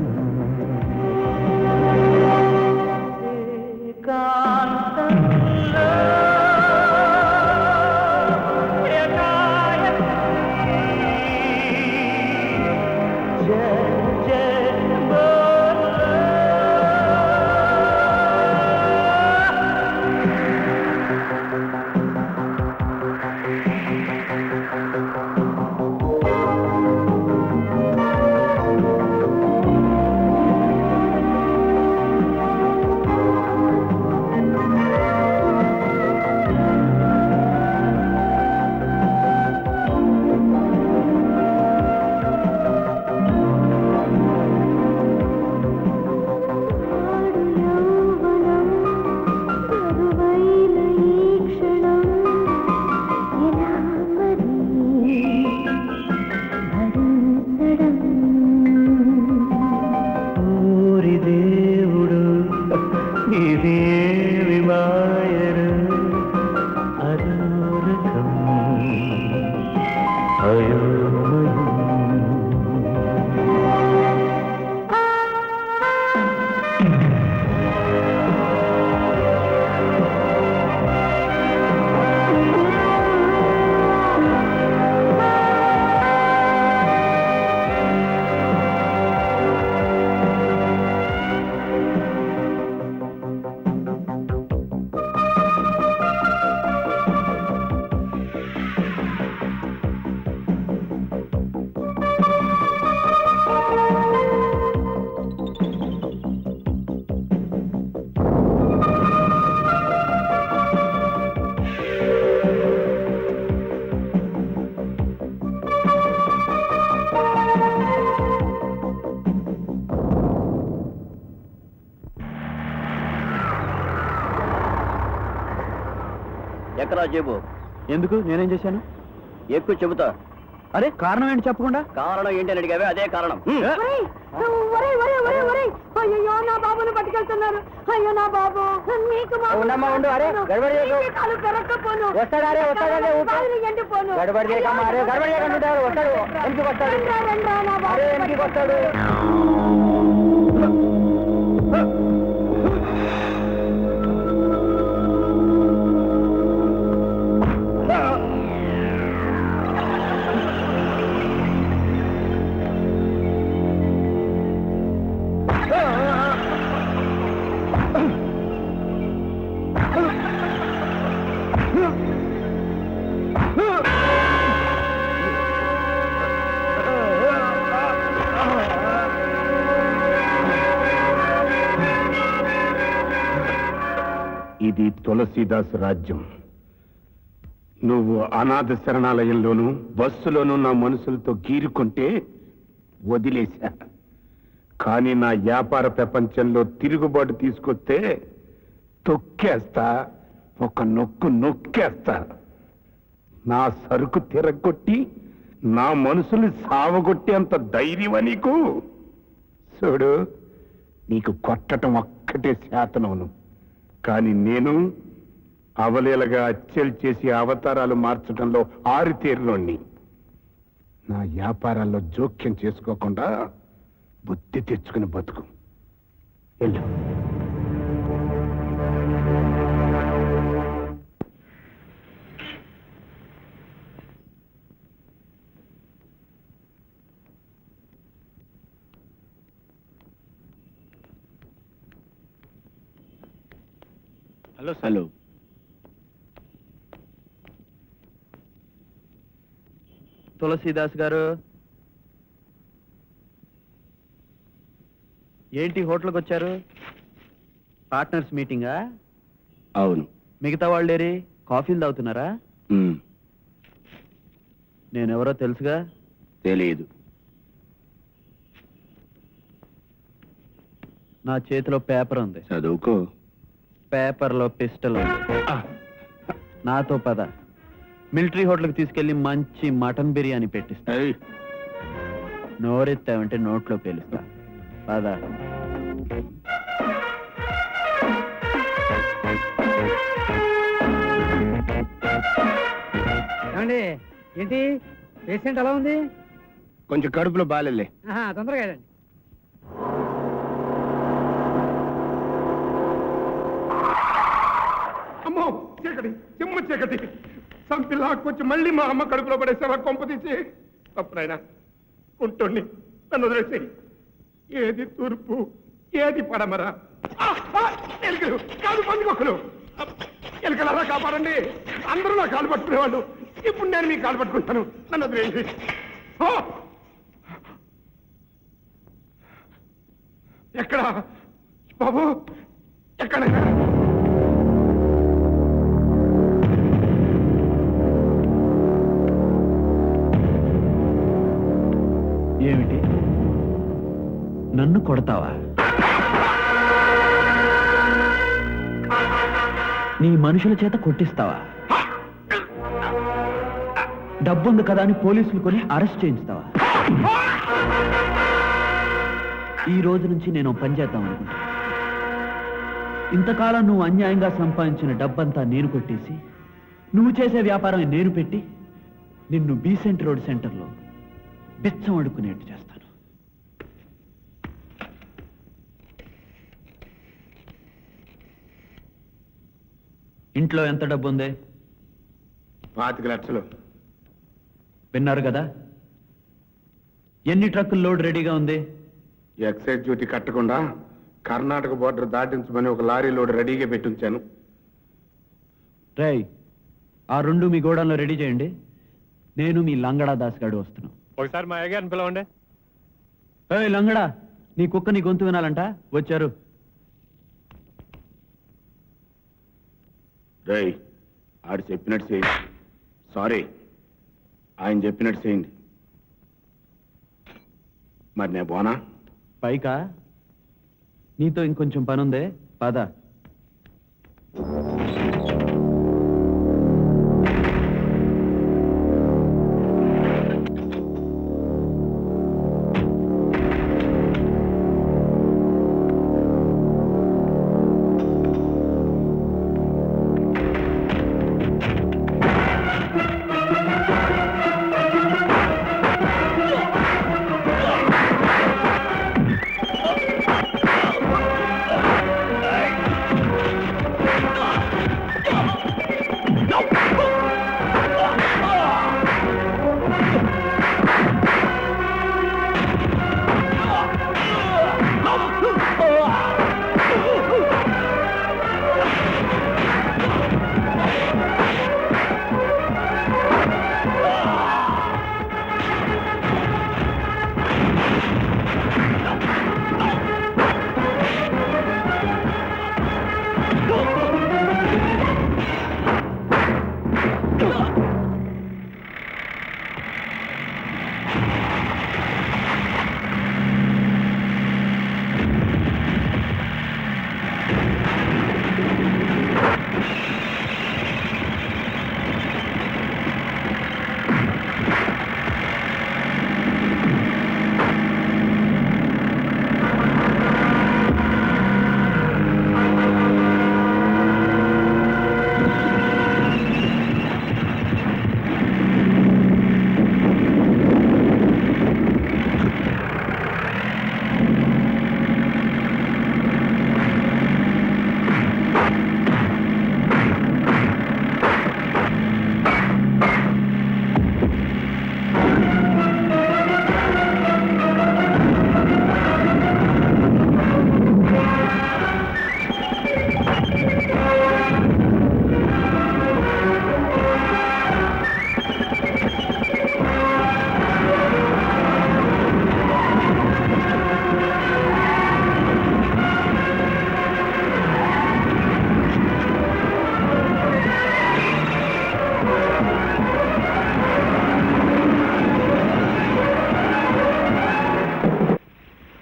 ఊరి దేవుడు ఇదేవి మాయరు అరూరకం అయోమయం ఎక్కడా జేబు ఎందుకు నేనేం చేశాను ఎక్కువ చెబుతా అరే కారణం ఏంటి చెప్పకుండా కారణం ఏంటి అని అడిగావే అదే కారణం అయ్యో నా బాబును పట్టుకెళ్తున్నారు అయ్యో నా బాబు మీకు వస్తాడు ఇది తులసీదాస్ రాజ్యం. నువ్వు అనాథ శరణాలయంలోనూ బస్సులోనూ నా మనుషులతో గీరుకుంటే వదిలేశా. కానీ నా వ్యాపార ప్రపంచంలో తిరుగుబాటు తీసుకొస్తే తొక్కేస్తా, ఒక నొక్కేస్తా. నా సరుకు తిరగొట్టి నా మనుషుల్ని సావగొట్టేంత ధైర్యమా నీకు? చూడు, నీకు కొట్టడం ఒక్కటే శాతనవును, కానీ నేను అవలీలగా హత్యలు చేసి అవతారాలు మార్చడంలో ఆరితేరినోణ్ణి. నా వ్యాపారాల్లో జోక్యం చేసుకోకుండా బుద్ధి తెచ్చుకుని బతుకు. వెళ్ళు. హలో. తులసీదాస్ గారు, ఏంటి హోటల్కి వచ్చారు? పార్ట్నర్స్ మీటింగా? అవును. మిగతా వాళ్ళేరి కాఫీలు తాగుతున్నారా? నేనెవరో తెలుసుగా? తెలియదు. నా చేతిలో పేపర్ ఉంది, చదువుకో. పేపర్లో పిస్టల్ ఉంది. నాతో పద, మిలిటరీ హోటల్కి తీసుకెళ్లి మంచి మటన్ బిర్యానీ పెట్టిస్తా. ఏయ్, నోరెత్తావంటే నోట్లో పేలుస్తా. పదా. ఏంటి పేషెంట్ ఎలా ఉంది? కొంచెం కడుపులో బాలెళ్ళే. తొందరగా అమ్మో, చీకటి, చిమ్మ చీకటి. సంపిల్లా కొంచెం మళ్ళీ మా అమ్మ కడుపులో పడేసావా? కొంప తీసి అప్పుడైనా ఉంటుండి నన్ను వదిలేసి. ఏది తూర్పు, ఏది పడమర? ఎలుకలు కాదు, పందుకొక్కలు. ఎలుకలలా కాపాడండి. అందరూ నా కాలు పట్టుకునేవాళ్ళు. ఇప్పుడు నేను మీ కాలు పట్టుకుంటాను. నన్ను వదిలేసి. ఎక్కడ బాబు, ఎక్కడ? ఏమిటి, నన్ను కొడతావా? నీ మనుషుల చేత కొట్టిస్తావా? డబ్బుంది కదా అని పోలీసులు కొని అరెస్ట్ చేయించుతావా? ఈ రోజు నుంచి నేను పని చేద్దాం అనుకుంటా. ఇంతకాలం నువ్వు అన్యాయంగా సంపాదించిన డబ్బంతా నేను కొట్టేసి, నువ్వు చేసే వ్యాపారం నేను పెట్టి, నిన్ను బీసెంట్ రోడ్ సెంటర్లో బిచ్చం అడుక్కునేట్టు చేస్తాను. ఇంట్లో ఎంత డబ్బు ఉంది? 25 లక్షలు. విన్నారు కదా? ఎన్ని ట్రక్కుల లోడ్ రెడీగా ఉంది? ఎక్సైజ్ డ్యూటీ కట్టకుండా కర్ణాటక బోర్డర్ దాటించమని ఒక లారీ లోడ్ రెడీగా పెట్టించాను. రేయ్, ఆ 2 మీ గోడౌన్లో రెడీ చేయండి. నేను మీ లంగడా దాస్ గారు వస్తున్నాను. ఒకసారి మా అయ్యగారిని పిలవండి. ఏయ్ లంగడా, నీ కుక్క నీ గొంతు వినాలంట. వచ్చారు. రేయ్, ఆడు చెప్పినట్టు చేయండి. సారీ, ఆయన చెప్పినట్టు చేయండి. మరి నేను పోనా? పైకా నీతో ఇంకొంచెం పనుందే, పద.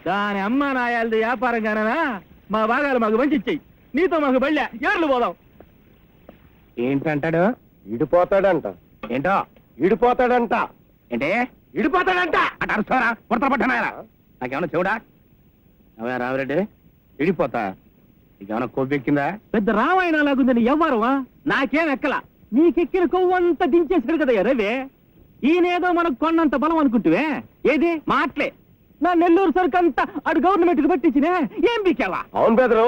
దాని అమ్మ నాయాలది వ్యాపారం కానా? మా భాగాలు మాకు మంచి ఇచ్చాయి. నీతో మాకు బళ్ళ ఏర్లు పోదాం. ఏంటంటాడు? ఇడిపోతాడంట. ఏంటో ఇడిపోతాడంట. ఏంటే ఇడిపోతాడంట అంటే అరుస్తారా కొడత పట్టనాయరా? నాకేమన్నా చెవుడా? అవే రామరెడ్డి ఇడిపోతా, నీకేమన్నా కొవ్వెక్కిందా? పెద్ద రామాయణలాగుందని ఎవ్వరవా? నాకేం ఎక్కల. నీకెక్కిన కొవ్వంతా దించేసాడు కదా రవి. ఈయనేదో మనకు కొన్నంత బలం అనుకుంటువే. ఏది మాట్లే నా నెల్లూరు సరుకు అంతా అటు గవర్నమెంట్ కి పట్టించినే. ఏం బీకేవా? అవును బెదరు,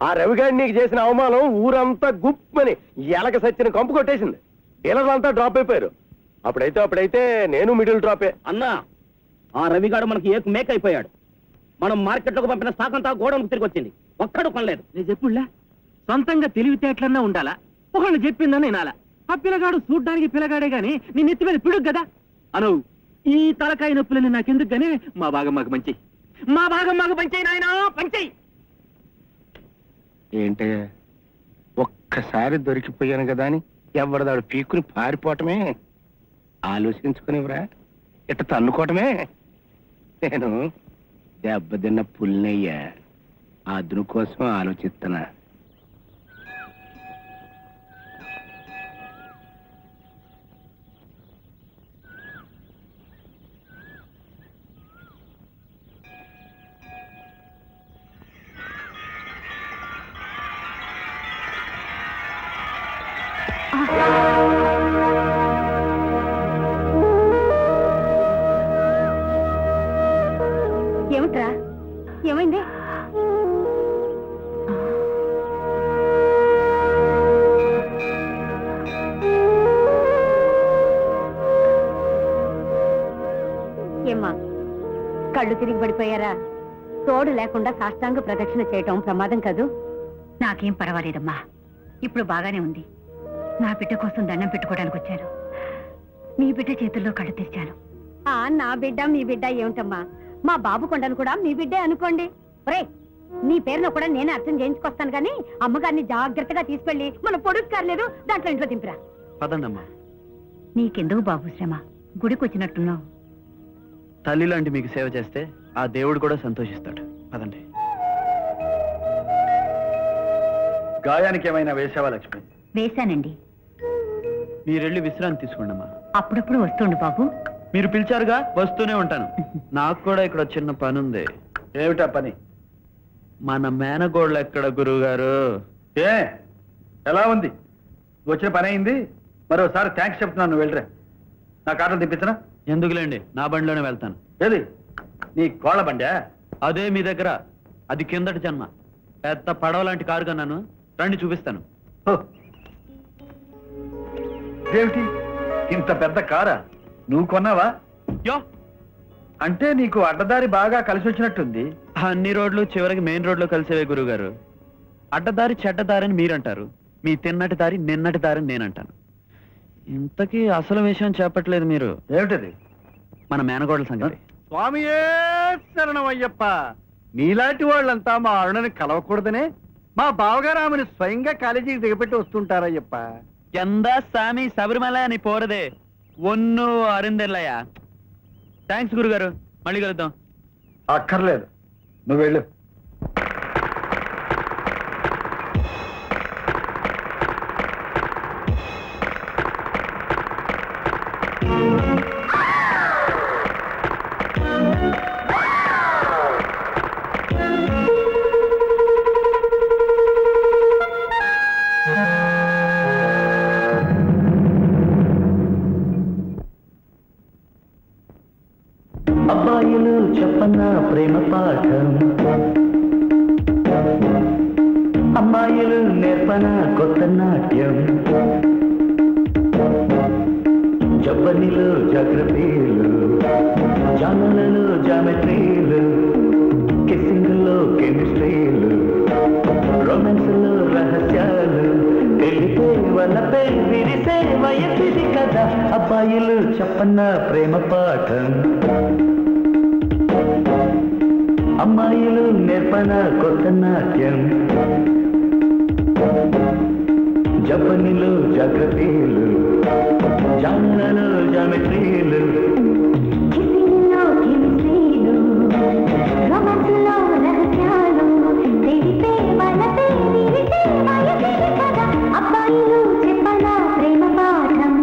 ఆ రవిగాడి నీకు చేసిన అవమానం ఊరంతా గుప్పని ఎలక సచ్చిన కంపు కొట్టేసింది. డీలర్లంతా డ్రాప్ అయిపోయారు. అప్పుడైతే నేను మిడిల్ డ్రాపే. అన్నా, ఆ రవిగాడు మనకి ఏకు మేక్ అయిపోయాడు. మనం మార్కెట్లోకి పంపిన స్టాక్ అంతా గోడౌన్కి తిరిగి వచ్చింది. ఒక్కడు కొనలేదు. నేను చెప్పుడులే, సొంతంగా తెలివితేటలన్నా ఉండాలా. ఒకళ్ళు చెప్పిందని వినాలా. ఆ పిల్లగాడు చూడ్డానికి పిల్లగాడే గాని నీ నెత్తి మీద పిడుగు కదా అను. ఈ తలకాయ నొప్పులని నాకెందుకు గానీ మా భాగం మాకు పంచేయి. మా భాగం మాకు పంచేయి నాయనా, పంచేయి. ఏంటే ఒక్కసారి దొరికిపోయాను కదా అని ఎవరిదాడు పీక్కుని పారిపోవటమే. ఆలోచించుకునివరా ఇట్ట తన్నుకోవటమే. నేను దెబ్బతిన్న పుల్నయ్యా, అదును కోసం ఆలోచిస్తున్నా. ఏమిట్రా, ఏమైంది? ఏమ్మా, కళ్ళు తిరిగి పడిపోయారా? తోడు లేకుండా సాష్టాంగ ప్రదక్షిణ చేయటం ప్రమాదం కదూ. నాకేం పర్వాలేదమ్మా, ఇప్పుడు బాగానే ఉంది. నా బిడ్డ కోసం దండం పెట్టుకోవడానికి వచ్చాను. మీ బిడ్డ చేతుల్లో కళ్ళు తెరిచాను. నా బిడ్డ మీ బిడ్డ ఏమిటమ్మా, మా బాబు కొండను కూడా మీ బిడ్డే అనుకోండి. ఒరే, నీ పేరును కూడా నేనే అర్థం చేయించుకొస్తాను కానీ అమ్మగారిని జాగ్రత్తగా తీసుకెళ్లి మన పొడుగు కారలేదు దాంట్లో ఇంట్లో దింపిరా. పదండమ్మా. నీకెందుకు బాబు శ్రమ, గుడికి వచ్చినట్టున్నావు. తల్లి లాంటి మీకు సేవ చేస్తే ఆ దేవుడు కూడా సంతోషిస్తాడు. పదండి. గాయానికి ఏమైనా వేసావా లక్ష్మి? వేశానండి. మీరెళ్ళి విశ్రాంతి తీసుకోండమ్మా. అప్పుడప్పుడు వస్తుండు బాబు. మీరు పిలిచారుగా, వస్తూనే ఉంటాను. నాకు కూడా ఇక్కడ చిన్న పని ఉంది. ఏమిటా పని? మన మేనగోళ్ళు ఎక్కడ గురువు గారు? ఏ ఎలా ఉంది? వచ్చిన పని అయింది. మరోసారి థ్యాంక్స్ చెప్తున్నాను, నువ్వు వెళ్ళరా. నా కార్లు తెప్పించనా? ఎందుకులేండి, నా బండిలోనే వెళ్తాను. ఏది నీ కోళ్ళ బండా? అదే మీ దగ్గర, అది కిందటి జన్మ. పెద్ద పడవ లాంటి కారు కన్నాను, రండి చూపిస్తాను. ఏమిటి ఇంత పెద్ద కారా? నువ్వు కొన్నావా? యో, అంటే నీకు అడ్డదారి బాగా కలిసి వచ్చినట్టుంది. అన్ని రోడ్లు చివరికి మెయిన్ రోడ్లో కలిసేవే గురుగారు. అడ్డదారి చెడ్డదారి అని మీరంటారు, మీ తిన్నటి దారి నిన్నటి దారి అని నేనంటాను. ఇంతకీ అసలు విషయం చెప్పట్లేదు మీరు. ఏమిటది? మన మేనగోడల సంగతి. స్వామియే శరణమయ్యప్ప. నీలాంటి వాళ్ళంతా మా అరుణని కలవకూడదనే మా బావగారు ఆమెను స్వయంగా కాలేజీకి దిగపెట్టి వస్తుంటారయ్యప్ప. ఎంత సామి శబరిమల అని పోరదే ఒన్ను అరిందెల్లయ్యా. థ్యాంక్స్ గురుగారు, మళ్ళీ కలుద్దాం. అక్కర్లేదు, నువ్వు వెళ్ళు. అబ్బాయిలు చెప్పన్న ప్రేమ పాఠం, అమ్మాయిలు నేర్పన కొత్త నాట్యం, జబ్బనిలు జాగ్రత్తలు, జానలలో జామెట్రీలు, కిస్సింగ్లో కెమిస్ట్రీలు, రొమాన్స్ లో రహస్యాలు, తెలిపే వలపే విరిసే వయసిది కదా అబ్బాయిలు చెప్పన్న ప్రేమ పాఠం, అమ్మాయిలు నేర్పన కొత్త నాట్యం, జపనిలు జాగ్రత్తలు, జానలలో జామెట్రీలు, అబ్బాయిలు చెప్పనా ప్రేమ పాఠం.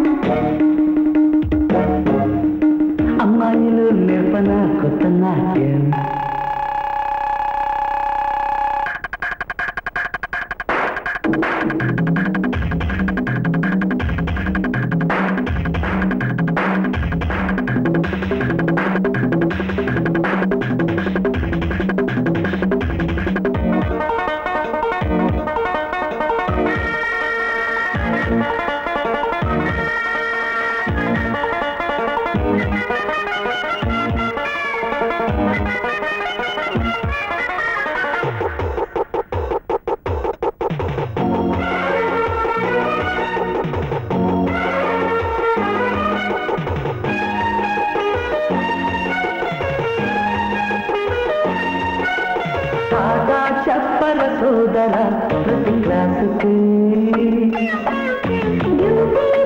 బ్యూటీ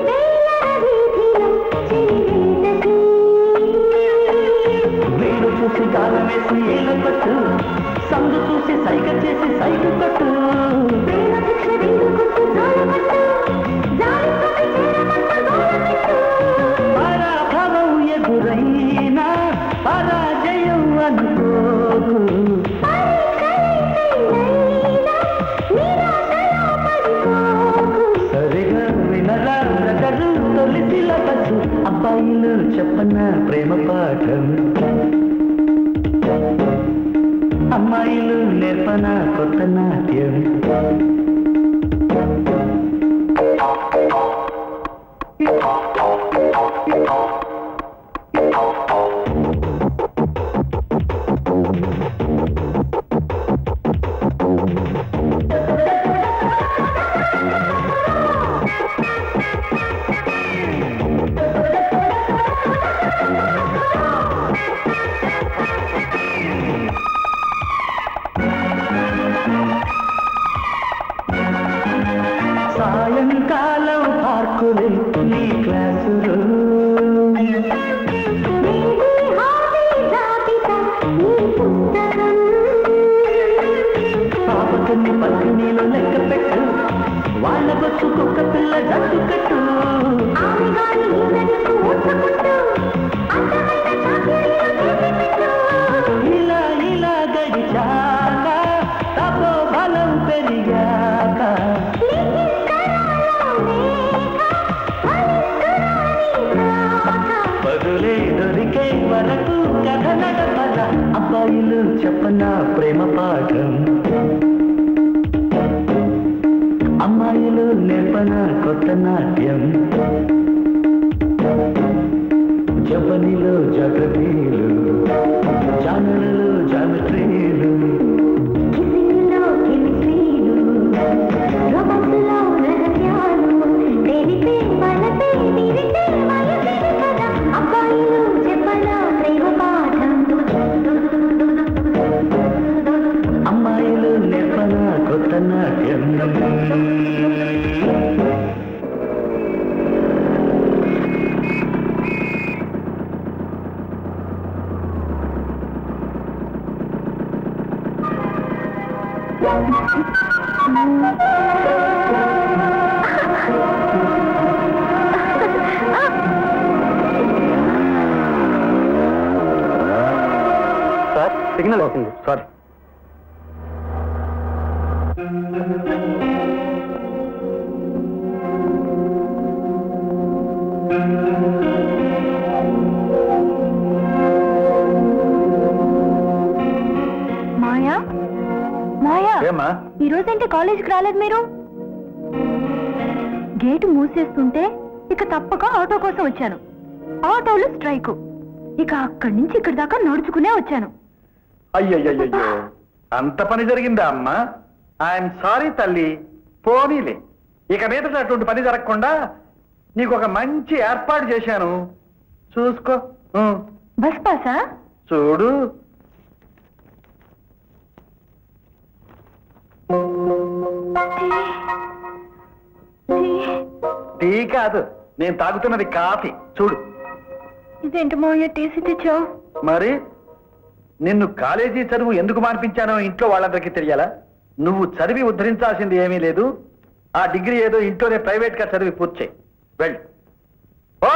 వేల వీధిలో చేరేదకి. వీడు చూసి గాలం వేసి ఏల పట్టు, సందు చూసి సైగ చేసి సైగు కట్టు. ప్రేమ భిక్ష వేడుకుంటూ జాలిపట్టు, జాలితోటి చేరమంటూ గోలపెట్టు. పరాభవం ఎదురైనా పరాజయం అనుకోకు. సరిగా వినరా నగరు తొలిసి లబసు, అబ్బాయిలు చెప్పన ప్రేమ పాఠం, అమ్మాయిలు నేర్పన కొత్త నాట్యం. సాయంకాలం పార్కులే నీ క్లాసు రూమ్. పాపకన్ని పక్కనీలో లెక్క పెట్టు, వాళ్ళ బొచ్చు కుక్క పిల్ల జట్టు కట్టు. ఇలా ఇలా గడిచాక తపో బలం పెరిగాక పదులే దొరికే వరకు కథ నడపల, అబ్బాయిలు చెప్పన ప్రేమ పాఠం, అమ్మాయిలు నేర్పన కొత్త నాట్యం. జపనీలు జాగ్రత్తలు, జానలు జామెట్రీలు. అమ్మాయిలు నేర్పన కొత్త నాట్యం. సార్ సిగ్నల్ అవుతుంది సార్. మాయా మాయా, ఏమ్మా? ఈ రోజంటే కాలేజీకి రాలేదు మీరు? గేటు మూసేస్తుంటే ఇక తప్పక ఆటో కోసం వచ్చాను. ఆటోలు స్ట్రైకు, ఇక అక్కడి నుంచి ఇక్కడి దాకా నడుచుకునే వచ్చాను. అయ్యయ్యో, అంత పని జరిగిందా అమ్మా? ఐఎమ్ సారీ తల్లి. పోనీలే, ఇక మీదట అటువంటి పని జరగకుండా నీకు ఒక మంచి ఏర్పాటు చేశాను, చూసుకో. బస్ పాసా? చూడు. టీ కాదు, నేను తాగుతున్నది కాఫీ. చూడు. ఇదేంటి మావయ్య టీసీ తెచ్చావు? మరి నిన్ను కాలేజీ చదువు ఎందుకు మానిపించానో ఇంట్లో వాళ్ళందరికీ తెలియాలా? నువ్వు చదివి ఉద్ధరించాల్సింది ఏమీ లేదు. ఆ డిగ్రీ ఏదో ఇంట్లోనే ప్రైవేట్ గా చదివి పూర్తి చేయి. వెళ్ళి ఓ.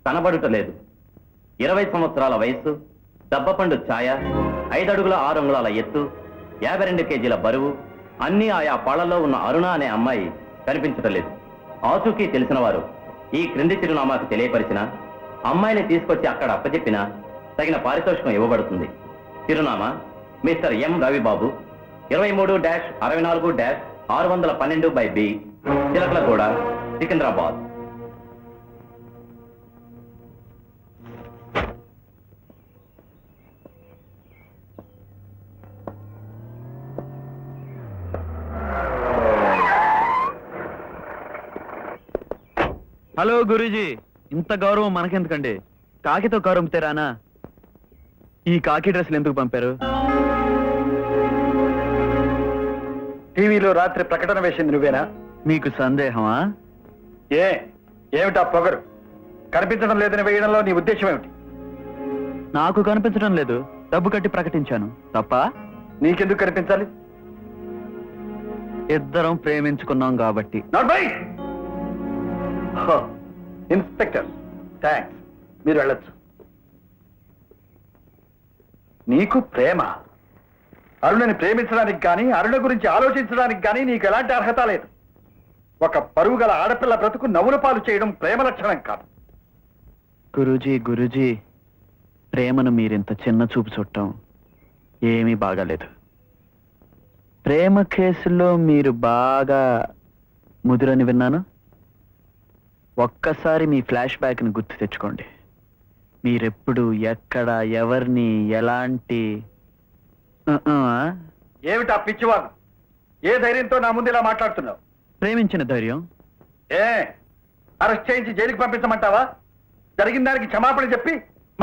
కనబడుట లేదు. 20 సంవత్సరాల వయస్సు, దబ్బపండు ఛాయ, 5 అడుగుల 6 అంగుళాల ఎత్తు, 52 కేజీల బరువు, అన్నీ ఆయా పాళ్లలో ఉన్న అరుణ అనే అమ్మాయి కనిపించటం లేదు. ఆచూకీ తెలిసిన వారు ఈ క్రింది చిరునామాకు తెలియపరిచిన అమ్మాయిని తీసుకొచ్చి అక్కడ అప్పచెప్పిన తగిన పారితోషికం ఇవ్వబడుతుంది. చిరునామా మిస్టర్ ఎం రవిబాబు, 23-64-612/B, చిలకలగూడ, సికింద్రాబాద్. హలో గురూజీ, ఇంత గౌరవం మనకెందుకండి? కాకితో కరుంపితే రానా? ఈ కాకి డ్రెస్సులు ఎందుకు పంపారు? టీవీలో రాత్రి ప్రకటన వేసింది నువ్వేనా? మీకు సందేహమా? ఏమిటా పొగరు? కనిపించడం లేదని వేయడంలో నీ ఉద్దేశం ఏమిటి? నాకు కనిపించడం లేదు, డబ్బు కట్టి ప్రకటించాను. తప్ప? నీకెందుకు కనిపించాలి? ఇద్దరం ప్రేమించుకున్నాం కాబట్టి. ఇన్స్పెక్టర్, థ్యాంక్స్, మీరు వెళ్ళొచ్చు. నీకు ప్రేమ? అరుణని ప్రేమించడానికి కానీ అరుణ గురించి ఆలోచించడానికి కానీ నీకు ఎలాంటి అర్హత లేదు. ఒక పరువు గల ఆడపిల్ల బ్రతుకు నవ్వుల పాలు చేయడం ప్రేమ లక్షణం కాదు. గురూజీ, ప్రేమను మీరింత చిన్న చూపు చుట్టం ఏమీ బాగాలేదు. ప్రేమ కేసులో మీరు బాగా ముదురని విన్నాను. ఒక్కసారి మీ ఫ్లాష్ బ్యాక్ని గుర్తు తెచ్చుకోండి. మీరెప్పుడు ఎక్కడ ఎవరిని ఎలాంటి ఏమిటా పిచ్చివాడు? ఏ ధైర్యంతో నా ముందు ఇలా మాట్లాడుతున్నావు? ప్రేమించిన ధైర్యం. అరెస్ట్ చేయించి జైలుకి పంపించమంటావా? జరిగిన దానికి క్షమాపణ చెప్పి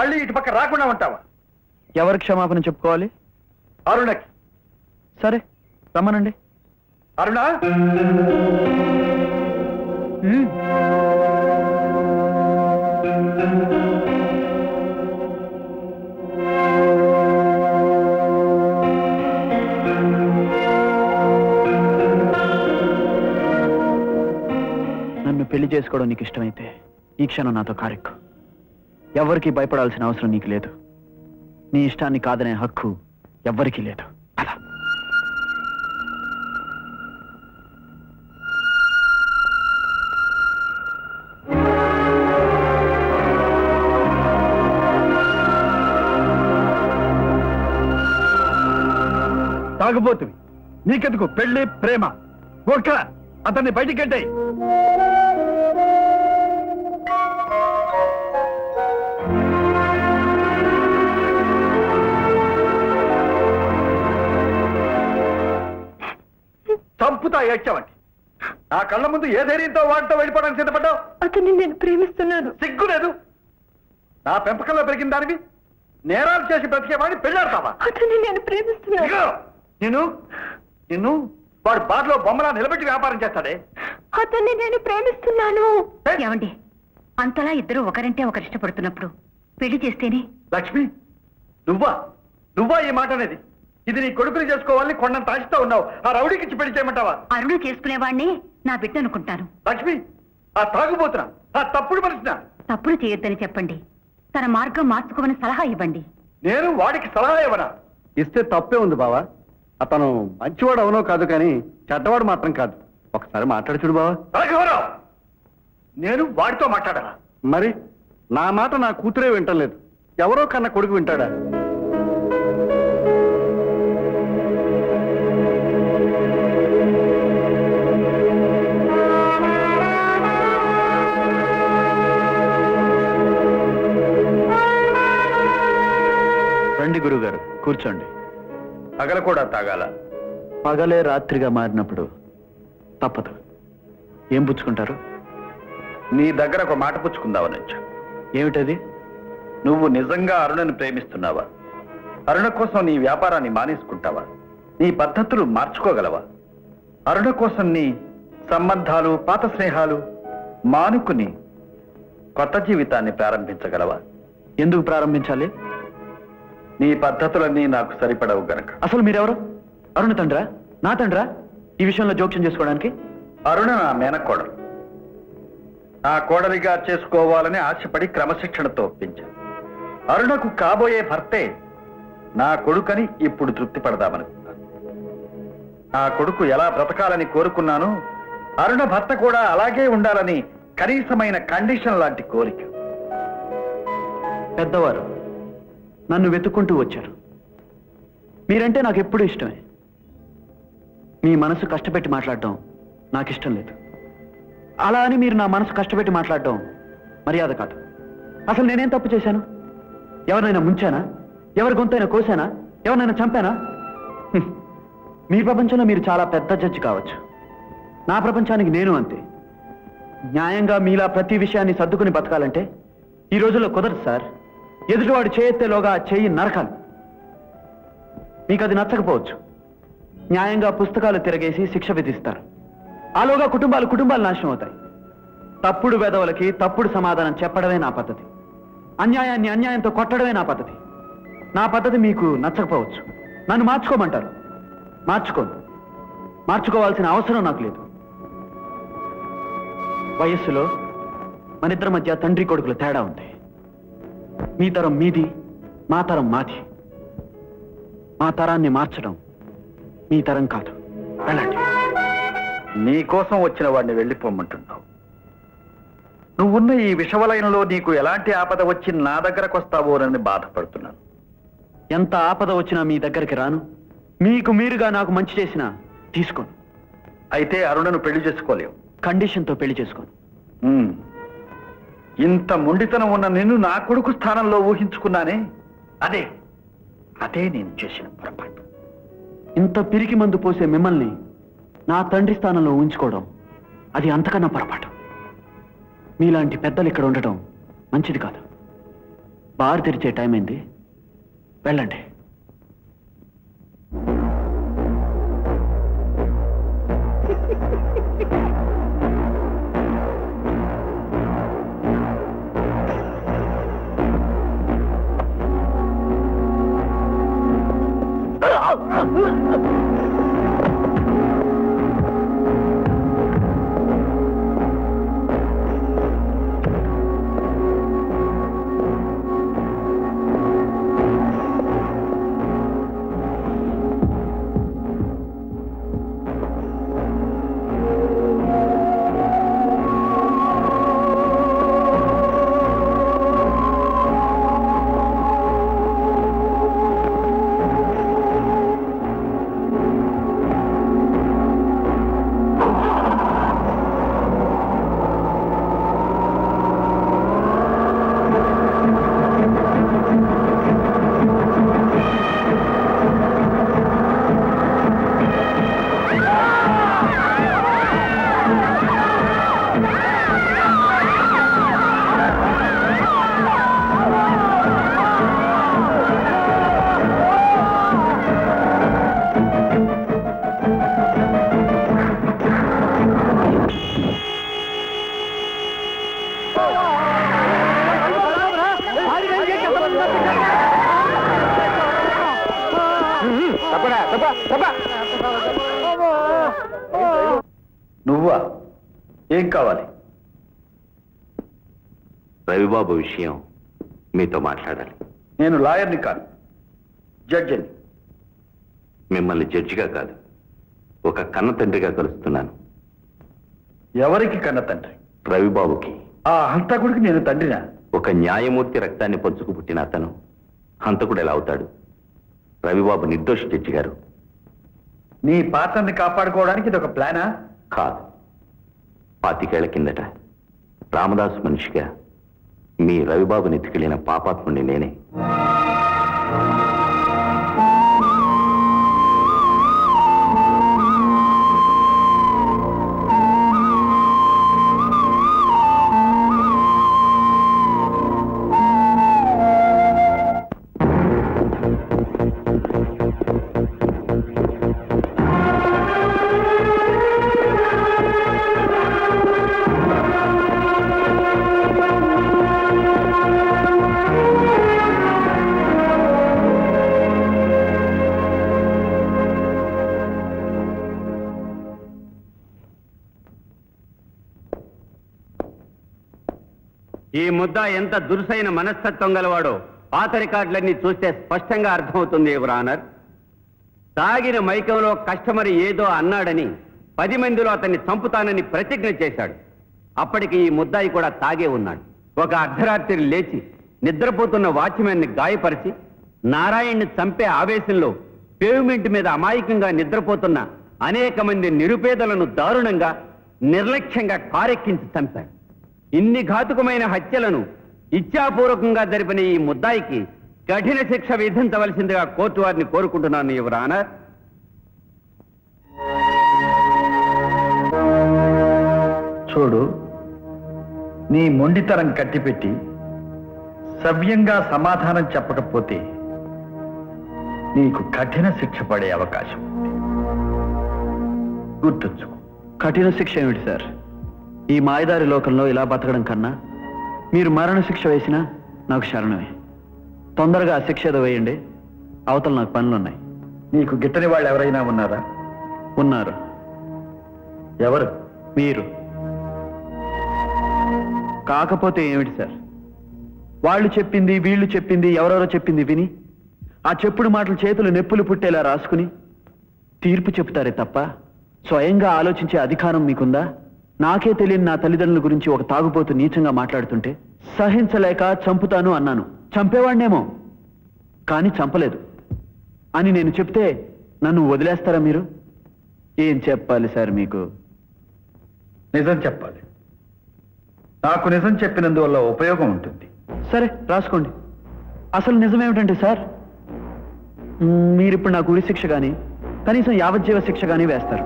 మళ్ళీ ఇటు పక్క రాకుండా ఉంటావా? ఎవరికి క్షమాపణ చెప్పుకోవాలి? అరుణకి. సరే, రమ్మనండి. అరుణ, నన్ను పెళ్లి చేసుకోవడం నీకు ఇష్టమైతే ఈ క్షణం నాతో కారెక్కు. ఎవరికి భయపడాల్సిన అవసరం నీకు లేదు. నీ ఇష్టాన్ని కాదనే హక్కు ఎవ్వరికీ లేదు. అలా తాగుబోతువి. నీకెందుకు పెళ్లి ప్రేమ? ఒక్క అతన్ని బయటికి గంటాయి. చంపుతా ఏడ్చావంటి. నా కళ్ళ ముందు ఏ ధైర్యంతో వాటితో వెళ్ళిపోవడానికి సిద్ధపడ్డావు? అతన్ని నేను ప్రేమిస్తున్నాను. సిగ్గు లేదు? నా పెంపకంలో పెరిగిన దానివి నేరాలు చేసి బ్రతికేవాడిని పెళ్ళాడతావా? అతన్ని నేను ప్రేమిస్తున్నాను. ఇదిగో, నిన్ను వాడు బార్లో బొమ్మలా నిలబెట్టి వ్యాపారం చేస్తాడే. అతన్ని నేను ప్రేమిస్తున్నాను. ఏమండి, అంతలా ఇద్దరు ఒకరంటే ఒకరు ఇష్టపడుతున్నప్పుడు పెళ్లి చేస్తేనే? లక్ష్మి, నువ్వా ఈ మాట అనేది? ఇది నీ కొడుకుని చేసుకోవాలని కొండంత ఆశతో ఉన్నావు. ఆ రౌడీకి ఇచ్చి పెళ్లి చేయమంటావా? అరుణ చేసుకునేవాణ్ణి నా బిడ్డ అనుకుంటాను. లక్ష్మి, ఆ తాగుబోతున్నా, ఆ తప్పుడు మనిషినా? తప్పులు చేయొద్దని చెప్పండి. తన మార్గం మార్చుకోమని సలహా ఇవ్వండి. నేను వాడికి సలహా ఇవ్వనా? ఇస్తే తప్పే ఉంది బావా. అతను మంచివాడు అవునో కాదు కానీ చెడ్డవాడు మాత్రం కాదు. ఒకసారి మాట్లాడి చూడు బావా. రాఘవరావు, నేను వాడితో మాట్లాడాలా? మరి నా మాట నా కూతురే వింటలేదు, ఎవరో కన్నా కొడుకు వింటాడా? రండి గురుగారు, కూర్చోండి. పగల కూడా తాగాల? పగలే రాత్రిగా మారినప్పుడు తప్పదు. ఏం పుచ్చుకుంటారు? నీ దగ్గర ఒక మాట పుచ్చుకుందామని వచ్చా. ఏమిటది? నువ్వు నిజంగా అరుణని ప్రేమిస్తున్నావా? అరుణ కోసం నీ వ్యాపారాన్ని మానేసుకుంటావా? నీ పద్ధతులు మార్చుకోగలవా? అరుణ కోసం నీ సంబంధాలు, పాత స్నేహాలు మానుకుని కొత్త జీవితాన్ని ప్రారంభించగలవా? ఎందుకు ప్రారంభించాలి? నీ పద్ధతులన్నీ నాకు సరిపడవు గనక. అసలు మీరెవరు? అరుణ తండ్రా? నా తండ్రా? ఈ విషయంలో జోక్యం చేసుకోవడానికి? అరుణ నా మేనకోడలు. నా కోడలిగా చేసుకోవాలని ఆశపడి క్రమశిక్షణతో ఒప్పించాను. అరుణకు కాబోయే భర్తే నా కొడుకని ఇప్పుడు తృప్తి పడదామనుకున్నాను. నా కొడుకు ఎలా బ్రతకాలని కోరుకున్నాను, అరుణ భర్త కూడా అలాగే ఉండాలని కనీసమైన కండిషన్ లాంటి కోరిక. పెద్దవారు నన్ను వెతుక్కుంటూ వచ్చారు. మీరంటే నాకు ఎప్పుడూ ఇష్టమే. మీ మనసు కష్టపెట్టి మాట్లాడటం నాకు ఇష్టం లేదు. అలా అని మీరు నా మనసు కష్టపెట్టి మాట్లాడటం మర్యాద కాదు. అసలు నేనేం తప్పు చేశాను? ఎవరినైనా ముంచానా? ఎవరి గొంతైనా కోసానా? ఎవరినైనా చంపానా? మీ ప్రపంచంలో మీరు చాలా పెద్ద జడ్జి కావచ్చు. నా ప్రపంచానికి నేను అంతే. న్యాయంగా మీలా ప్రతి విషయాన్ని సర్దుకుని బతకాలంటే ఈ రోజుల్లో కుదరదు సార్. ఎదుటివాడు చేయెత్తేలోగా చెయ్యి నరకాలి. మీకు అది నచ్చకపోవచ్చు, న్యాయంగా పుస్తకాలు తిరగేసి శిక్ష విధిస్తారు. ఆలోగా కుటుంబాలు నాశనం అవుతాయి. తప్పుడు వెధవలకి తప్పుడు సమాధానం చెప్పడమే నా పద్ధతి. అన్యాయాన్ని అన్యాయంతో కొట్టడమే నా పద్ధతి. నా పద్ధతి మీకు నచ్చకపోవచ్చు. నన్ను మార్చుకోమంటారు. మార్చుకోను. మార్చుకోవాల్సిన అవసరం నాకు లేదు. వయస్సులో మనిద్దరి మధ్య తండ్రి కొడుకుల తేడా ఉంది. మీ తరం మీది, మా తరం మాది. మా తరాన్ని మార్చడం మీ తరం కాదు. వెళ్ళండి. నీ కోసం వచ్చిన వాడిని వెళ్ళిపోమ్మంటున్నావు. నువ్వున్న ఈ విషవలయంలో నీకు ఎలాంటి ఆపద వచ్చి నా దగ్గరకు వస్తావోనని బాధపడుతున్నాను. ఎంత ఆపద వచ్చినా మీ దగ్గరికి రాను. మీకు మీరుగా నాకు మంచి చేసినా తీసుకోను. అయితే అరుణను పెళ్లి చేసుకోలేవు. కండిషన్తో పెళ్లి చేసుకోను. ఉమ్. ఇంత మొండితనం ఉన్న నిన్ను నా కొడుకు స్థానంలో ఊహించుకున్నానే, అదే నేను చేసిన పొరపాటు. ఇంత పిరికి మందు పోసే మిమ్మల్ని నా తండ్రి స్థానంలో ఉంచుకోవడం అది అంతకన్నా పొరపాటు. మీలాంటి పెద్దలు ఇక్కడ ఉండటం మంచిది కాదు. బార్ తెరిచే టైం అయింది. వెళ్ళండి. నువ్వా? ఏం కావాలి? రవిబాబు విషయం మీతో మాట్లాడాలి. నేను లాయర్ని కాదు, జడ్జిని. మిమ్మల్ని జడ్జిగా కాదు, ఒక కన్న తండ్రిగా కలుస్తున్నాను. ఎవరికి కన్న తండ్రి? రవిబాబుకి. ఆ హంతకుడికి నేను తండ్రినా? ఒక న్యాయమూర్తి రక్తాన్ని పంచుకు పుట్టిన అతను హంతకుడు ఎలా అవుతాడు? రవిబాబు నిర్దోషి జడ్జి గారు. నీ పాత్రని కాపాడుకోవడానికి ఇది ఒక ప్లానా? కాదు. 25 ఏళ్ల కిందట రామదాసు మనిషిగా మీ రవిబాబుని ఎత్తుకెళ్లిన పాపాత్ముడిని నేనే. ఈ ముద్ద ఎంత దురుసైన మనస్తత్వం గలవాడో పాత రికార్డులన్నీ చూస్తే స్పష్టంగా అర్థమవుతుంది యువర్ ఆనర్. తాగిన మైకంలో కస్టమర్ ఏదో అన్నాడని 10 మందిలో అతన్ని చంపుతానని ప్రతిజ్ఞ చేశాడు. అప్పటికి ఈ ముద్దాయి కూడా తాగే ఉన్నాడు. ఒక అర్ధరాత్రి లేచి నిద్రపోతున్న వాచ్మెన్ని గాయపరిచి నారాయణ్ని చంపే ఆవేశంలో పేవ్మెంట్ మీద అమాయకంగా నిద్రపోతున్న అనేక మంది నిరుపేదలను దారుణంగా నిర్లక్ష్యంగా కారెక్కించి చంపాడు. ఇన్ని ఘాతుకమైన హత్యలను ఇచ్ఛాపూర్వకంగా జరిపిన ఈ ముద్దాయికి కఠిన శిక్ష విధించవలసిందిగా కోర్టు వారిని కోరుకుంటున్నాను యువర్ ఆనర్. చూడు, నీ మొండితనం కట్టిపెట్టి సవ్యంగా సమాధానం చెప్పకపోతే నీకు కఠిన శిక్ష పడే అవకాశం ఉంది. గుర్తుంచుకో. కఠిన శిక్ష ఏమిటి సార్? ఈ మాయదారి లోకంలో ఇలా బతకడం కన్నా మీరు మరణ శిక్ష వేసినా నాకు శరణమే. తొందరగా ఆ శిక్ష ఏదో వేయండి, అవతల నాకు పనులున్నాయి. నీకు గిట్టని వాళ్ళు ఎవరైనా ఉన్నారా? ఉన్నారు. ఎవరు? మీరు. కాకపోతే ఏమిటి సార్, వాళ్ళు చెప్పింది వీళ్ళు చెప్పింది ఎవరెవరో చెప్పింది విని ఆ చెప్పుడు మాటలు చేతులు నెప్పులు పుట్టేలా రాసుకుని తీర్పు చెప్తారే తప్ప స్వయంగా ఆలోచించే అధికారం మీకుందా? నాకే తెలియని నా తల్లిదండ్రుల గురించి ఒక తాగుబోతు నీచంగా మాట్లాడుతుంటే సహించలేక చంపుతాను అన్నాను. చంపేవాడినేమో, కానీ చంపలేదు అని నేను చెప్తే నన్ను వదిలేస్తారా మీరు? ఏం చెప్పాలి సార్ మీకు? నిజం చెప్పాలి. నాకు నిజం చెప్పినందువల్ల ఉపయోగం ఉంటుంది. సరే రాసుకోండి. అసలు నిజమేమిటంటే సార్, మీరిప్పుడు నాకు ఉరి శిక్ష కానీ కనీసం యావజ్జీవ శిక్ష కానీ వేస్తారు.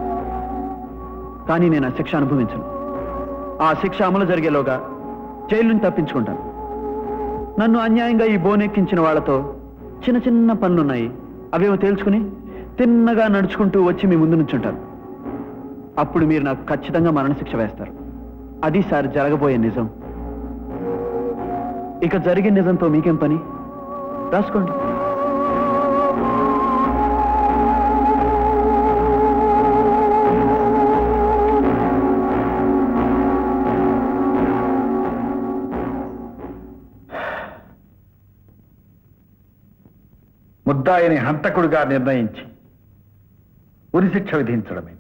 కానీ నేను ఆ శిక్ష అనుభవించను. ఆ శిక్ష అమలు జరిగేలోగా జైలు నుంచి తప్పించుకుంటాను. నన్ను అన్యాయంగా ఈ బోనెక్కించిన వాళ్లతో చిన్న చిన్న పనులున్నాయి, అవేమో తేల్చుకుని తిన్నగా నడుచుకుంటూ వచ్చి మీ ముందు నుంచుంటాను. అప్పుడు మీరు నాకు ఖచ్చితంగా మరణశిక్ష వేస్తారు. అది సార్ జరగబోయే నిజం. ఇక జరిగిన నిజంతో మీకేం పని? రాసుకోండి. ముద్దాయిని హంతకుడిగా నిర్ణయించి ఉరిశిక్ష విధించడమేమిటి?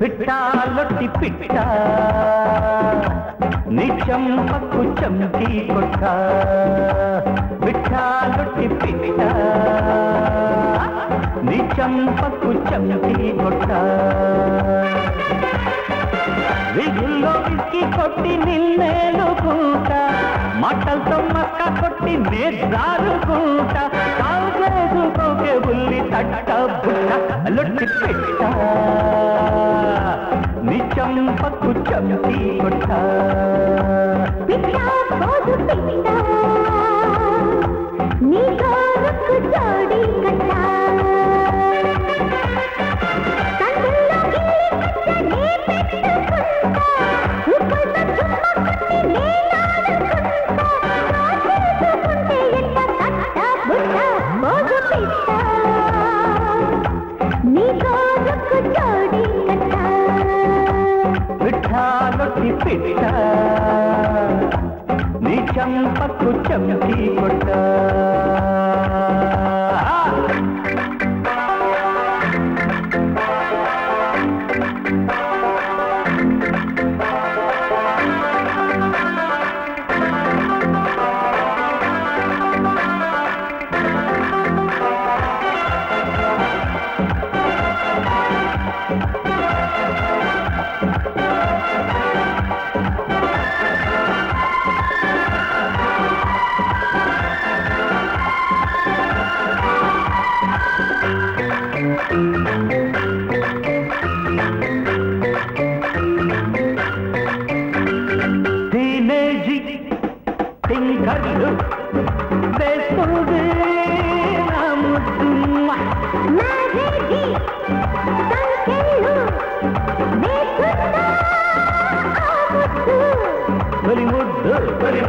పిట్టాలొట్టి పిట్ట నిత్యం పక్కు చంకి కొట్ట. పిట్టాలొట్టి పిట్ట నిత్యం పక్కు చంకి కొట్ట. విధుల్లో విసికి కొట్టి నిన్నేలుకుంటా, మాటలతో మక్క కొట్టి నేర్దారుకుంటా. కావుకోకే బుల్లి తట్ట బుట్ట లొట్టి పెట్ట నిత్యం పక్కు చంపి కొట్ట. నీ గోరుకు జోడి కట్ట. పిట్టాలొట్టి పిట్ట నీ చంపకు చంపి కొట్ట. టింకర్లు వేస్తుంది నా ముద్దు. మ్యారేజీ సంఖ్యలు వేసుకుందా ఆ ముద్దు. తొలి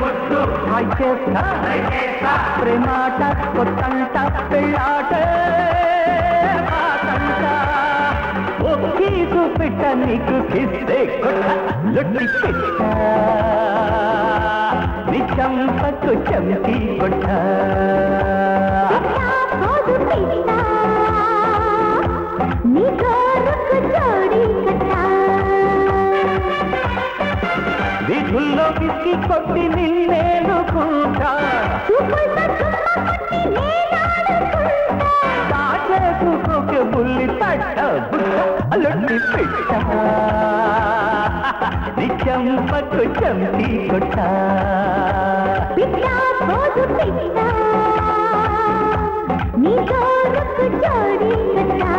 ముద్దు చేస్తా ప్రేమాట కొత్తంట పెళ్ళాట మాతంట ఒక్కీసు పిట్ట నీకు కిస్తే కొట్ట లొట్టి పిట్ట నీ చంపకు చంపి కొట్ట. పిట్టా పోదు పిట్టా, నీ జోరుకు జోడి కట్టా. వీధుల్లో విసికి కొట్టి నిన్నేనుకుంటా చూపులతో చుమ్మ కొట్టి నేనాడుకుంటా. దాచేసుకోకే బుల్లి తట్ట బుట్ట లొట్టి పిట్ట నీ చంపకు చంపి కొట్ట. పిట్టా పోదు పిట్టా, నీ జోరుకు జోడి కట్టా.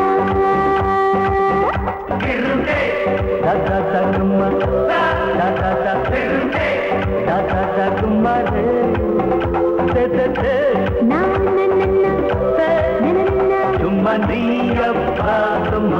దగుమ్మ దగుమ్మ రే నా తుమ్మ నీయప్ప తుమ్మ.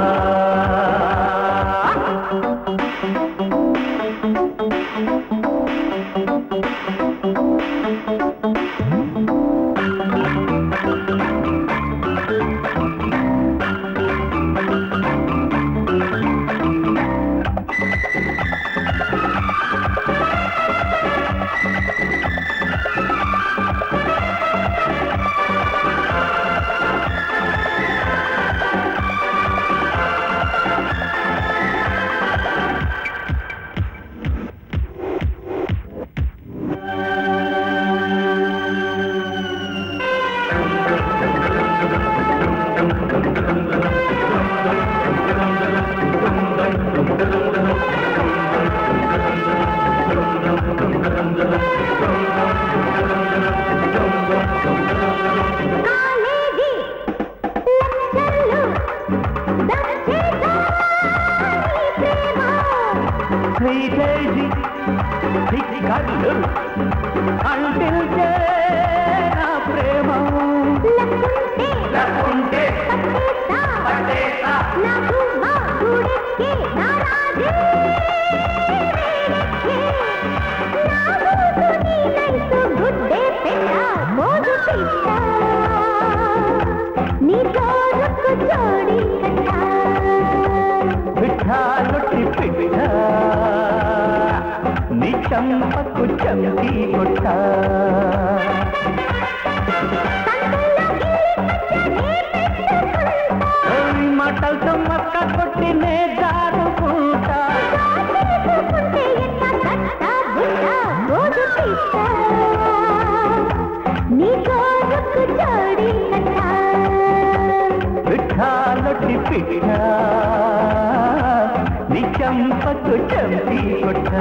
కాలేజీ లక్షలు దక్షిణా నీ ప్రేమ. శ్రీదేవి కళ్ళు అంటిల్చే నా ప్రేమ. లక్కుంటే పట్టేస్తా, నా గుమ్మ గుడికి నా రాజే వేడెక్కి. నా మూడు నీ లైసు గుడ్డే పెట్ట మోదు పిట్ట, నీ జోరుకు జోడి కట్టా. పిఠా లొట్టి పిఠ నీ చంపకు చంపి కొట్ట. మాటలతో మక్క కొట్టి నే జారుకుంటా. పిఠాలొట్టి పిఠ నీ చంపకు చంపి కొట్ట.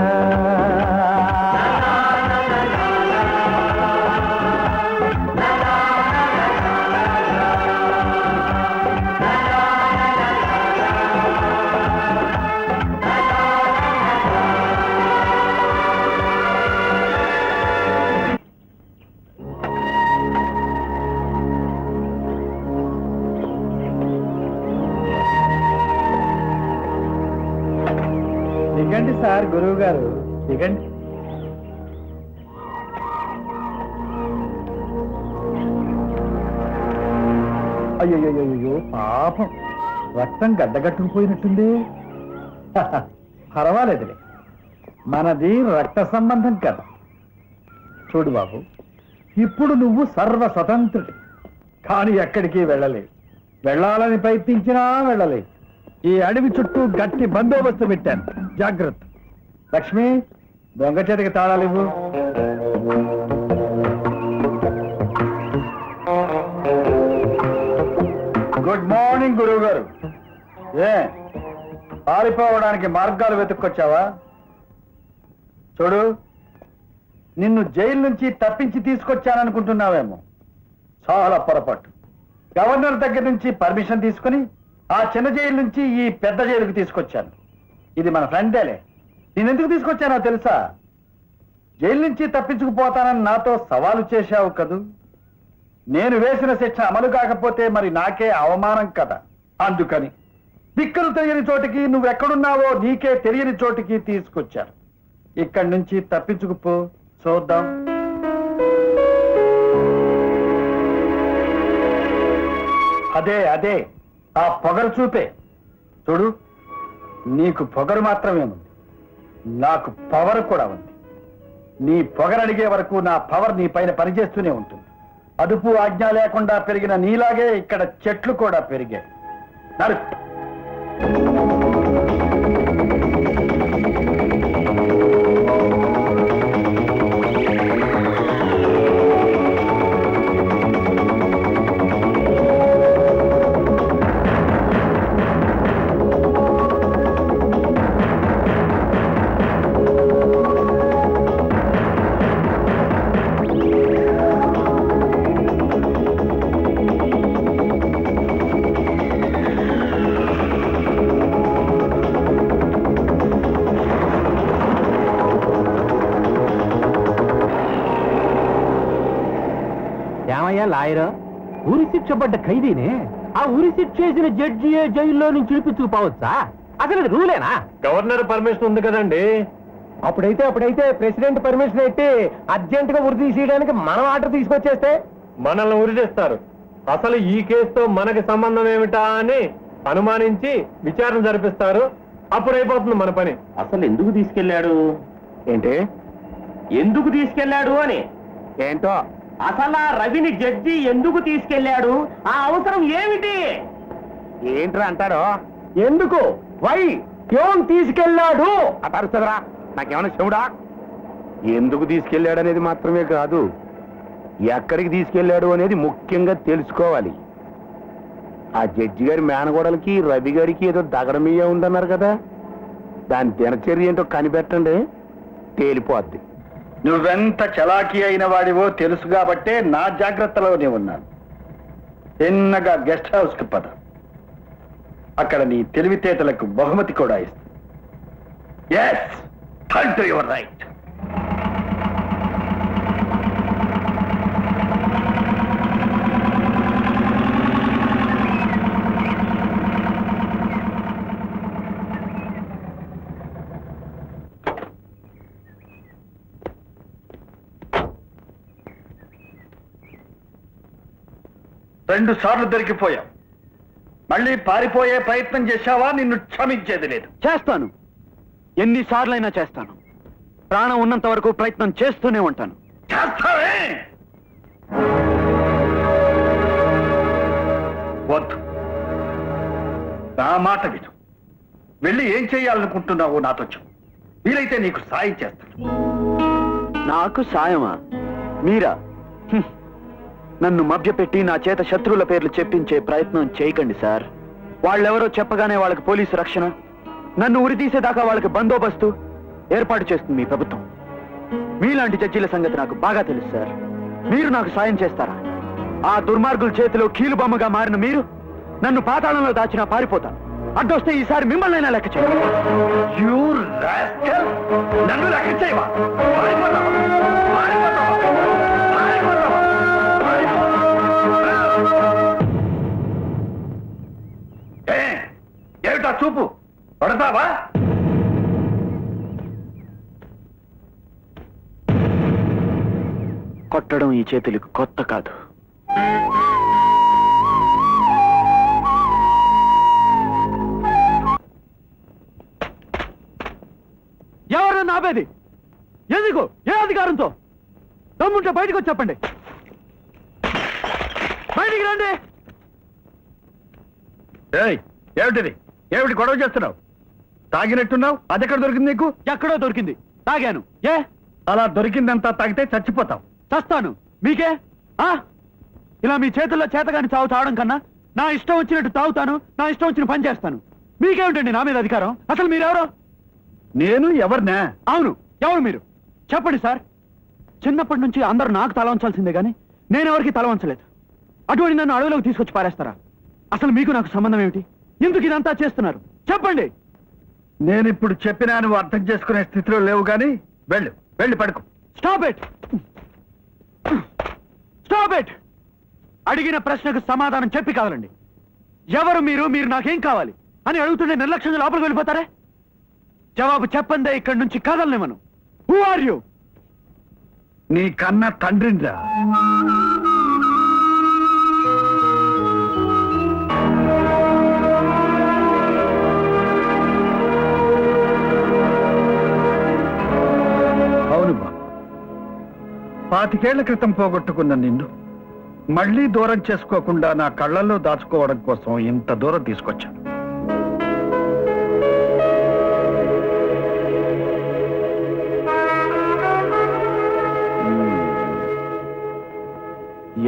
దిగండి సార్, గురువు గారు దిగండి. అయ్యో పాపం, రక్తం గడ్డగట్టుకుపోయినట్టుంది. పర్వాలేదులే, మనది రక్త సంబంధం కదా. చూడు బాబు, ఇప్పుడు నువ్వు సర్వ స్వతంత్రుడి, కానీ ఎక్కడికి వెళ్ళలేవు. వెళ్ళాలని ప్రయత్నించినా వెళ్ళలేవు. ఈ అడవి చుట్టూ గట్టి బందోబస్తు పెట్టాను, జాగ్రత్త. లక్ష్మి, దొంగ చేతికి తాళాలు ఇవ్వు. గుడ్ మార్నింగ్ గురువు గారు. ఏ పారిపోవడానికి మార్గాలు వెతుక్కొచ్చావా? చూడు, నిన్ను జైలు నుంచి తప్పించి తీసుకొచ్చాననుకుంటున్నావేమో. చాలా పొరపాటు. గవర్నర్ దగ్గర నుంచి పర్మిషన్ తీసుకుని ఆ చిన్న జైలు నుంచి ఈ పెద్ద జైలుకి తీసుకొచ్చాను. ఇది మన ఫ్రెండేలే. నేనెందుకు తీసుకొచ్చానో తెలుసా? జైలు నుంచి తప్పించుకుపోతానని నాతో సవాలు చేశావు కదూ. నేను వేసిన శిక్ష అమలు కాకపోతే మరి నాకే అవమానం కదా. అందుకని దిక్కులు తెలియని చోటికి, నువ్వెక్కడున్నావో నీకే తెలియని చోటికి తీసుకొచ్చాను. ఇక్కడి నుంచి తప్పించుకుపో, చూద్దాం. అదే ఆ పొగరు చూపే. చూడు, నీకు పొగరు మాత్రమే ఉంది, నాకు పవర్ కూడా ఉంది. నీ పొగరు అడిగే వరకు నా పవర్ నీ పైన పనిచేస్తూనే ఉంటుంది. అదుపు ఆజ్ఞ లేకుండా పెరిగిన నీలాగే ఇక్కడ చెట్లు కూడా పెరిగాయి. నడుపు. ఏమయ్యా లాయర్, ఉరి శిక్ష పడ్డ ఖైదీనే ఆ ఉరి శిక్ష చేసిన జడ్జియే జైల్లో నుంచి విడిపించుకుపోవచ్చా? అసలు ఇది రూలేనా? గవర్నర్ పర్మిషన్ ఉంది కదండి. అప్పుడైతే ప్రెసిడెంట్ పర్మిషన్ పెట్టి అర్జెంట్ గా ఉరి తీసేయడానికి మనం ఆర్డర్ తీసుకొచ్చేస్తే మనల్ని ఉరి చేస్తారు. అసలు ఈ కేసుతో మనకి సంబంధం ఏమిటా అని అనుమానించి విచారణ జరిపిస్తారు. అప్పుడు అయిపోతుంది మన పని. అసలు ఎందుకు తీసుకెళ్లాడు? ఏంటి ఎందుకు తీసుకెళ్లాడు అని? ఏంటో అసలు ఆ రవిని జడ్జి ఎందుకు తీసుకెళ్లాడు? ఆ అవసరం ఏమిటి? ఏంట్రా అంటారో? ఎందుకు, వై, ఏం తీసుకెళ్ళాడు అంటారు చదరా. నాకేమైనా చెవుడా? ఎందుకు తీసుకెళ్ళాడు అనేది మాత్రమే కాదు, ఎక్కడికి తీసుకెళ్ళాడు అనేది ముఖ్యంగా తెలుసుకోవాలి. ఆ జడ్జి గారి మేనగోడలకి రవి గారికి ఏదో దగడమీయ ఉందన్నారు కదా, దాని దినచర్య ఏంటో కనిపెట్టండి, తేలిపోద్ది. నువ్వెంత చలాకీ అయిన వాడివో తెలుసు కాబట్టే నా జాగ్రత్తలోనే ఉన్నాను. చిన్నగా గెస్ట్ హౌస్ కి పద, అక్కడ నీ తెలివితేటలకు బహుమతి కూడా ఇస్తా. Yes, turn to your right. రెండు సార్లు దొరికిపోయావు. మళ్ళీ పారిపోయే ప్రయత్నం చేశావా? నిన్ను క్షమించేది లేదు. చేస్తాను, ఎన్నిసార్లైనా చేస్తాను. ప్రాణం ఉన్నంత వరకు ప్రయత్నం చేస్తూనే ఉంటాను. చేస్తావే? వద్దు, నా మాట విను. వెళ్ళి ఏం చేయాలనుకుంటున్నావో నాతో చెప్పు. వీలైతే నీకు సాయం చేస్తాను. నాకు సాయమా? మీరా? నన్ను మభ్యపెట్టి నా చేత శత్రువుల పేర్లు చెప్పించే ప్రయత్నం చేయకండి సార్. వాళ్ళెవరో చెప్పగానే వాళ్ళకి పోలీసు రక్షణ, నన్ను ఉరితీసేదాకా వాళ్ళకి బందోబస్తు ఏర్పాటు చేస్తుంది మీ ప్రభుత్వం. మీలాంటి జడ్జీల సంగతి నాకు బాగా తెలుసు సార్. మీరు నాకు సాయం చేస్తారా? ఆ దుర్మార్గుల చేతిలో కీలుబొమ్మగా మారిన మీరు నన్ను పాతాళంలో దాచినా పారిపోతాను. అడ్డొస్తే ఈసారి మిమ్మల్నైనా లెక్క చేయండి. You rascal! నన్ను లెక్క చేయవా? పారిపోతావా? పారిపోతావా? పారిపోతావా? ఏమిటా చూపు? పడతావా? కొట్టడం ఈ చేతులకు కొత్త కాదు. ఎవరు నాపేది? ఎందుకు? ఏ అధికారంతో? దమ్ముంటే బయటకు వచ్చి చెప్పండి. బయటికి రండి. ఏమిటిది? ఏమిటి గొడవ చేస్తున్నావు? తాగినట్టున్నావు. అదెక్కడ దొరికింది నీకు? ఎక్కడో దొరికింది, తాగాను. ఏ అలా దొరికిందంతా తాగితే చచ్చిపోతావు. చస్తాను. మీకే? ఇలా మీ చేతుల్లో చేతగాని చావు తాగడం కన్నా నా ఇష్టం వచ్చినట్టు తాగుతాను, నా ఇష్టం వచ్చిన పని చేస్తాను. మీకేమిటండి నా మీద అధికారం? అసలు మీరెవరో? నేను ఎవరినా? అవును, ఎవరు మీరు? చెప్పండి సార్. చిన్నప్పటి నుంచి అందరూ నాకు తల వంచాల్సిందే గాని నేనెవరికి తల వంచలేదు. అటువంటి నన్ను అడవిలోకి తీసుకొచ్చి పారేస్తారా? అసలు మీకు నాకు సంబంధం ఏమిటి? ఎందుకు ఇదంతా చేస్తున్నారు? చెప్పండి. నేనిప్పుడు చెప్పినా నువ్వు అర్థం చేసుకునే స్థితిలో లేవు గాని వెళ్ళు, వెళ్ళి పడుకో. స్టాప్ ఇట్ స్టాప్ ఇట్ అడిగిన ప్రశ్నకు సమాధానం చెప్పి కావాలండి. ఎవరు మీరు, మీరు నాకేం కావాలి అని అడుగుతుంటే నిర్లక్ష్యంగా లోపలికి వెళ్ళిపోతారే? జవాబు చెప్పందే ఇక్కడి నుంచి కదలనివ్వను. Who are you? నీ కన్న తండ్రిరా. అవును బాబు, 25 ఏళ్ల క్రితం పోగొట్టుకున్న నిన్ను మళ్ళీ దూరం చేసుకోకుండా నా కళ్ళల్లో దాచుకోవడం కోసం ఇంత దూరం తీసుకొచ్చాను.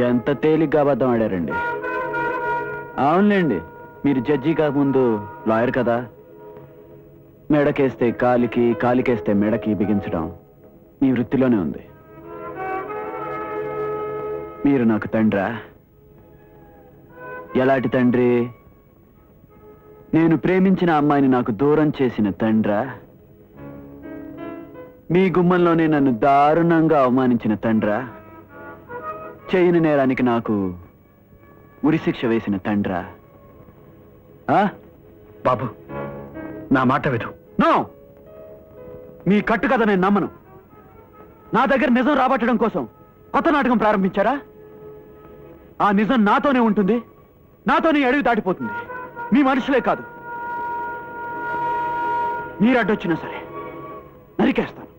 ఎంత తేలిగ్గా అబద్ధం ఆడారండి. అవునులేండి, మీరు జడ్జి కాకముందు లాయర్ కదా. మెడకేస్తే కాలికి, కాలికేస్తే మెడకి బిగించడం మీ వృత్తిలోనే ఉంది. మీరు నాకు తండ్రా? ఎలాంటి తండ్రి? నేను ప్రేమించిన అమ్మాయిని నాకు దూరం చేసిన తండ్రా? మీ గుమ్మంలోనే నన్ను దారుణంగా అవమానించిన తండ్రా? చేయని నేరానికి నాకు ఉరిశిక్ష వేసిన తండ్రా? బాబు, నా మాట విను. నో, మీ కట్టుకథ నేను నమ్మను. నా దగ్గర నిజం రాబట్టడం కోసం కొత్త నాటకం ప్రారంభించారా? ఆ నిజం నాతోనే ఉంటుంది, నాతోనే అడవి దాటిపోతుంది. మీ మనుషులే కాదు, మీరు అడ్డొచ్చినా సరే నరికేస్తాను.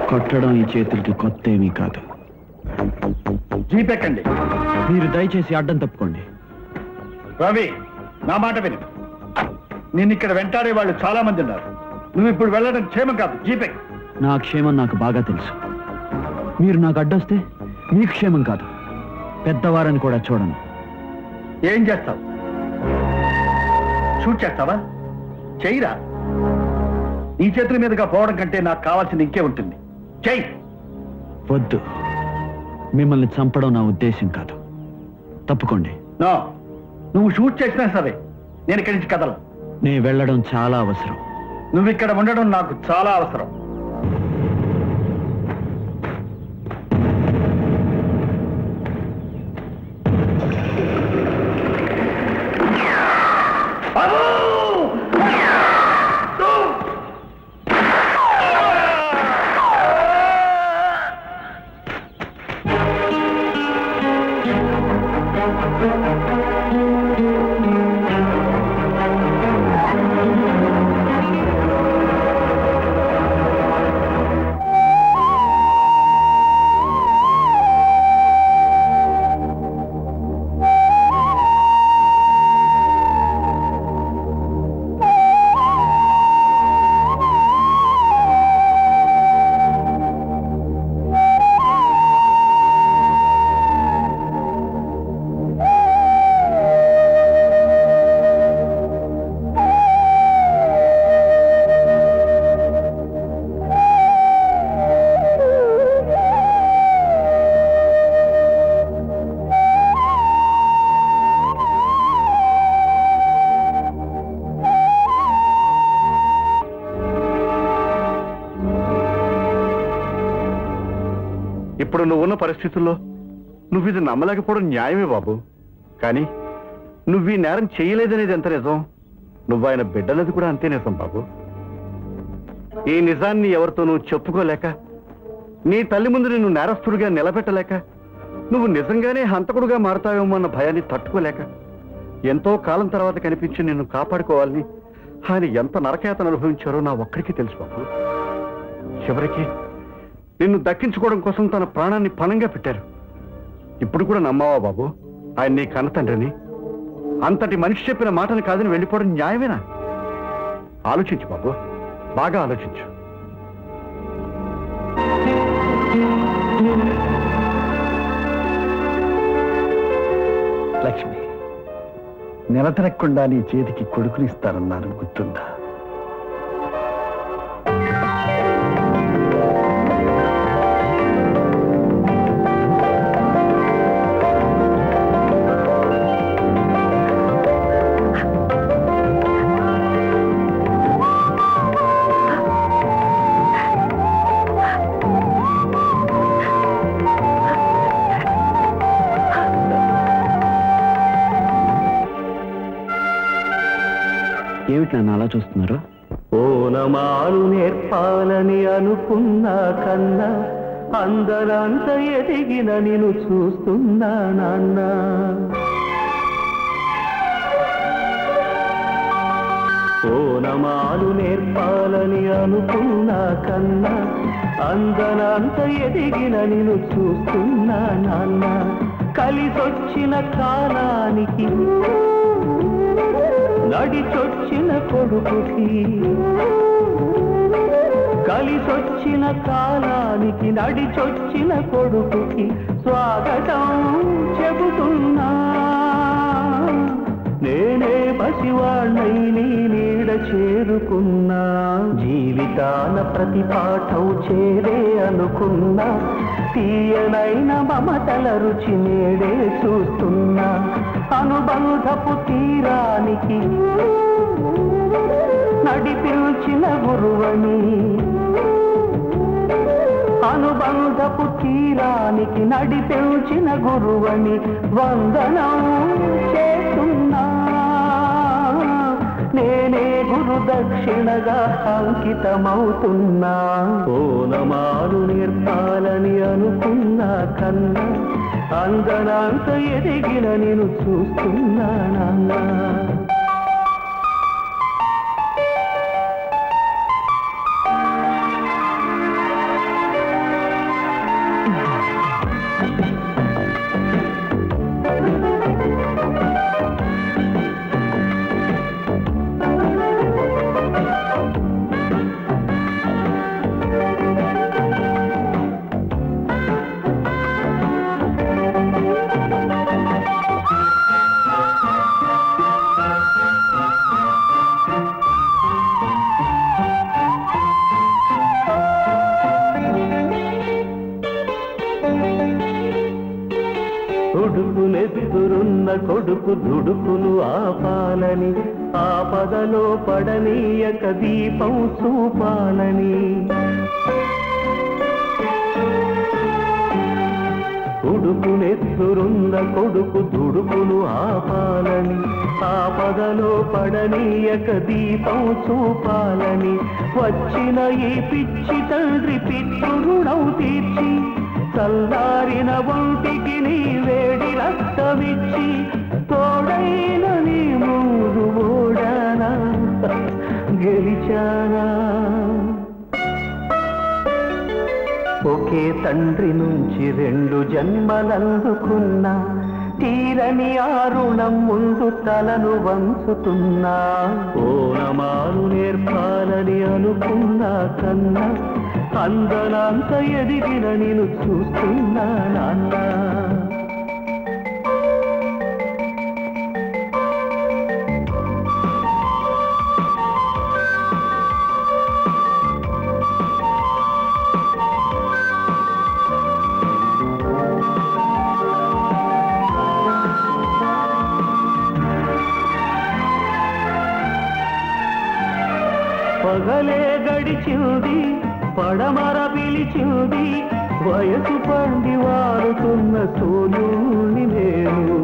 కొట్టడం ఈ చేతులకి కొత్త ఏమీ కాదు. జీపెక్కండి. మీరు దయచేసి అడ్డం తప్పుకోండి. రవి, నా మాట విను. నిన్ను ఇక్కడ వెంటాడే వాళ్ళు చాలా మంది ఉన్నారు. నువ్వు ఇప్పుడు వెళ్ళడం క్షేమం కాదు. జీపెక్. నా క్షేమం నాకు బాగా తెలుసు. మీరు నాకు అడ్డొస్తే మీ క్షేమం కాదు. పెద్దవారని కూడా చూడను. ఏం చేస్తావు? షూట్ చేస్తావా? చెయ్యిరా. నీ చేతుల మీదుగా పోవడం కంటే నాకు కావాల్సింది ఇంకే ఉంటుంది. చెయ్యి. వద్దు, మిమ్మల్ని చంపడం నా ఉద్దేశం కాదు. తప్పుకోండి. నో, నువ్వు షూట్ చేసినా సరే నేను ఇక్కడి నుంచి కదలను. నేను వెళ్ళడం చాలా అవసరం. నువ్వు ఇక్కడ ఉండడం నాకు చాలా అవసరం. ఇప్పుడు నువ్వున్న పరిస్థితుల్లో నువ్వు ఇది నమ్మలేకపోవడం న్యాయమే బాబు. కానీ నువ్వు ఈ నేరం చేయలేదనేది ఎంత నిజం, నువ్వు ఆయన బిడ్డలది కూడా అంతే నిజం బాబు. ఈ నిజాన్ని ఎవరితోనూ చెప్పుకోలేక, నీ తల్లి ముందు నిన్ను నేరస్తుడిగా నిలబెట్టలేక, నువ్వు నిజంగానే హంతకుడుగా మారుతావేమో అన్న భయాన్ని తట్టుకోలేక, ఎంతో కాలం తర్వాత కనిపించి నిన్ను కాపాడుకోవాలని ఆయన ఎంత నరకయాతను అనుభవించారో నా ఒక్కడికి తెలుసు బాబు. చివరికి నిన్ను దక్కించుకోవడం కోసం తన ప్రాణాన్ని పణంగా పెట్టారు. ఇప్పుడు కూడా నమ్మావా బాబు ఆయన నీ కన్న తండ్రిని? అంతటి మనిషి చెప్పిన మాటని కాదని వెళ్ళిపోవడం న్యాయమేనా? ఆలోచించు బాబు, బాగా ఆలోచించు. లక్ష్మి, నిలతరక్కుండా నీ చేతికి కొడుకునిస్తానన్నాను, గుర్తుందా? ఏమిటి నన్ను అలా చూస్తున్నారు? ఓనమాలు నేర్పాలని అనుకున్నా కన్నా అందరంత ఎదిగిన నిన్ను చూస్తున్నా నాన్న. ఓనమాలు నేర్పాలని అనుకున్నా కన్నా అందరంత ఎదిగిన నిన్ను చూస్తున్నా నాన్న. కలిసొచ్చిన కాలానికి నడిచొచ్చిన కొడుకుకి, కలిసొచ్చిన కాలానికి నడిచొచ్చిన కొడుకుకి స్వాగతం చెబుతున్నా. నేనే పసివాణ్ణై నీ నీడ చేరుకున్నా. జీవితాన ప్రతి పాఠం చేరే అనుకున్నా. తీయనైన మమతల రుచి నేడే చూస్తున్నా. అనుబంధపు తీరానికి నడిపించిన గురువని, అనుబంధపు తీరానికి నడిపించిన గురువని వందనం చేస్తున్నా. నేనే గురు దక్షిణగా అంకితమవుతున్నా. ఓనమాలు నేర్పాలని అనుకున్నా కన్నా అందనంత ఎదిగిన నేను చూస్తున్నా నాన్న. కొడుకు దుడుకులు ఆపాలని ఆపదలో పడనీయక దీపం చూపాలని ఉడుకునెత్తురున్న కొడుకు దుడుకులు ఆపాలని ఆపదలో పడనీయక దీపం చూపాలని వచ్చిన ఈ పిచ్చి తండ్రి పితృరుణం తీర్చి చల్లారిన ఒంటికి నీ వేడి రక్తమిచ్చి తోడైన నీ మూడు ఓడానా గెలిచానా ఒకే తండ్రి నుంచి 2 జన్మలందుకున్నా తీరని ఆ రుణం ముందు తలను వంచుతున్నా ఓనమాలు నేర్పాలని అనుకున్నా కన్నా అందనంత ఎదిగిన నేను చూస్తున్నా నాన్న పగలే గడిచింది పడమర పిలిచింది వయసు పండి వారుతున్న సోనుని నేను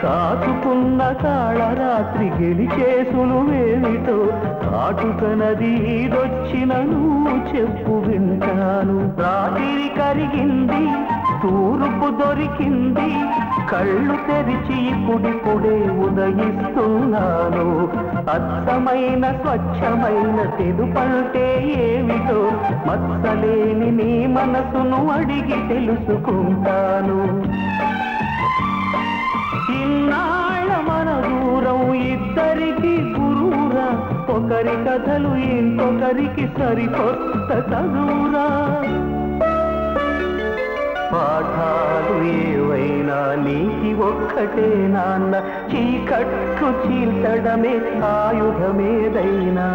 కాచుకున్న కాళరాత్రి గెలిచేసులువేమిటో కాటుక నది ఈదొచ్చిన నువ్వు చెప్పు వింటాను రాత్రి కరిగింది తూర్పు దొరికింది కళ్ళు తెరిచి ఇప్పుడిప్పుడే ఉదయిస్తున్నాను అచ్చమైన స్వచ్ఛమైన తెలుపంటే ఏమిటో మత్సలేని నీ మనసును అడిగి తెలుసుకుంటాను ఇన్నాళ్ళ మన దూరం ఇద్దరికి గురువురా ఒకరి కథలు ఇంకొకరికి సరికొత్త చదువురా పాఠాలు ఏవైనా నీకి ఒక్కటే నాన్న చీకట్లు చీల్చడమే ఆయుధమేదైనా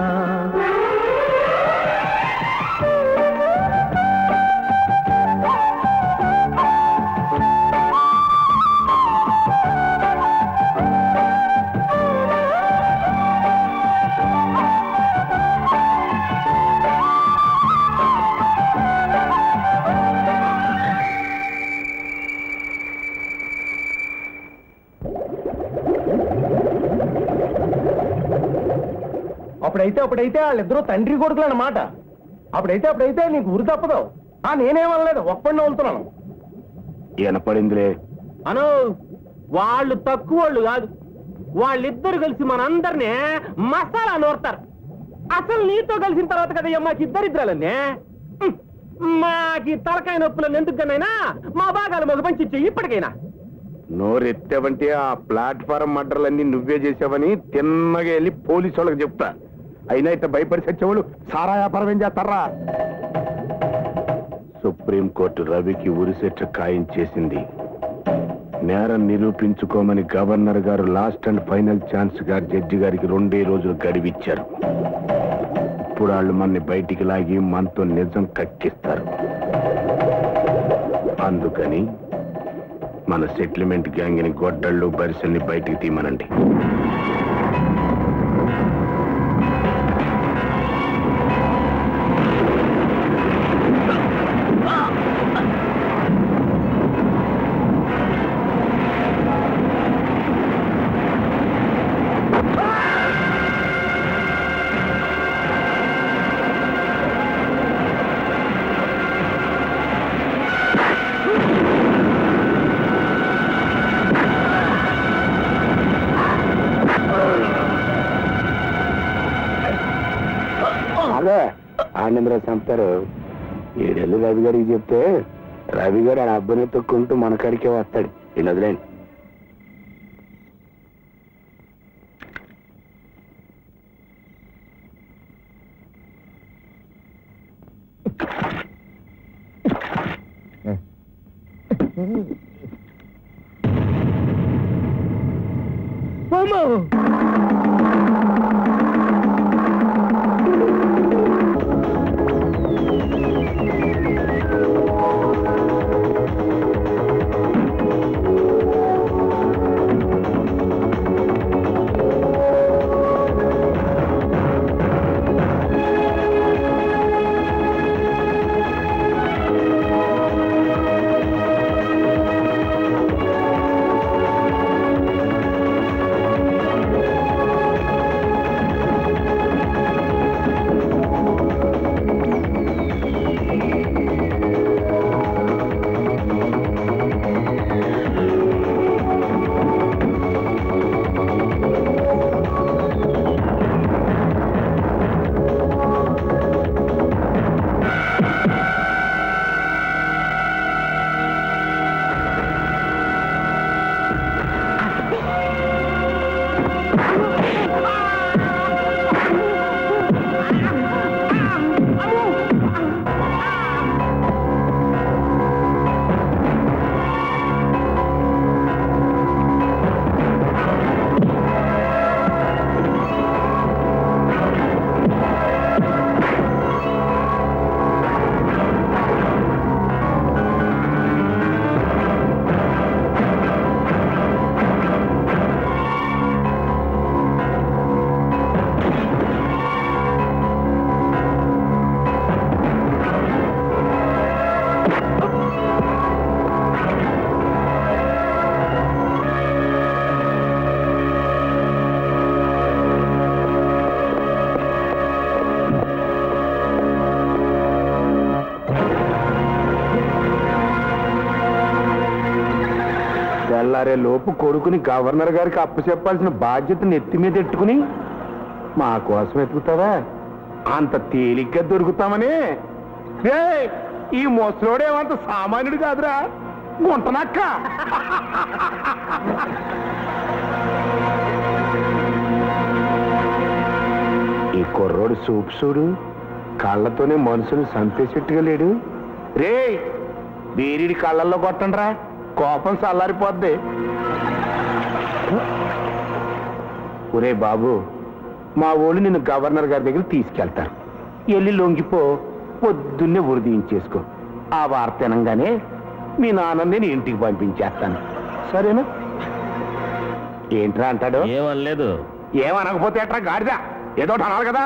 అప్పుడైతే వాళ్ళిద్దరూ తండ్రి కొడుకులు అన్నమాట. అప్పుడైతే నీకు ఊరు తప్పదు. నేనేమనలేదు, ఒప్పండి వెళ్తున్నాను. వినపడిందిలే. అను వాళ్ళు తక్కువ వాళ్ళు కాదు, వాళ్ళిద్దరు కలిసి మనందరినీ మసాలా నోరుతారు. అసలు నీతో కలిసిన తర్వాత కదా మాకు ఇద్దరిద్దరాలన్నీ. మాకి తలకాయ నొప్పులను ఎందుకనైనా మా భాగాలు మాకు పంచి ఇప్పటికైనా. నోరెత్తావంటే ఆ ప్లాట్ఫారం మర్డర్లన్నీ నువ్వే చేసావని తిన్నగా వెళ్ళి పోలీసు వాళ్ళకి చెప్తా. అయినా ఇట్లా భయపడి చచ్చేవాళ్ళు సారా వ్యాపారం ఏం చేస్తారా? సుప్రీంకోర్టు రవికి ఉరిశిక్ష ఖాయం చేసింది. నేరం నిరూపించుకోమని గవర్నర్ గారు లాస్ట్ అండ్ ఫైనల్ ఛాన్స్ గా జడ్జి గారికి 2 రోజులు గడివిచ్చారు. ఇప్పుడు వాళ్ళు మనని బయటికి లాగి మనతో నిజం కక్కిస్తారు. అందుకని మన సెటిల్మెంట్ గ్యాంగ్ ని గొడ్డళ్ళు బరిసెల్ని బయటికి తీయమనండి. ఆనందరావు చంపారు. 7 ఏళ్ళు రవి గారికి చెప్తే రవి గారు ఆ అబ్బాయిని తొక్కుంటూ మన కాడికే వస్తాడు. ఇలా వదిలేండి. తెల్లారే లోపు కొడుకుని గవర్నర్ గారికి అప్పు చెప్పాల్సిన బాధ్యత నెత్తి మీద ఎట్టుకుని మా కోసం ఎత్తుకుతావా? అంత తేలిగ్గా దొరుకుతామని. ఈ ముసలోడేమంత సామాన్యుడు కాదురా, గుంటనక్క. ఈ కుర్రోడు సూపు చూడు, కళ్ళతోనే మనుషులు సంపేసేట్టుగా లేడు. రే బీరిడి కళ్ళల్లో కొట్టండిరా, కోపం చల్లారిపోద్ది. ఒరే బాబు, మా ఊళ్ళు నిన్ను గవర్నర్ గారి దగ్గర తీసుకెళ్తారు. వెళ్ళి లొంగిపో, పొద్దున్నే ఉరిదించేసుకో. ఆ వార్త అనగానే మీ నాన్న నేను ఇంటికి పంపించేస్తాను, సరేనా? ఏంట్రా అంటాడు? ఏమనలేదు. ఏమనకపోతే ఎట్రా గాడిదా, ఏదో అనాలి కదా.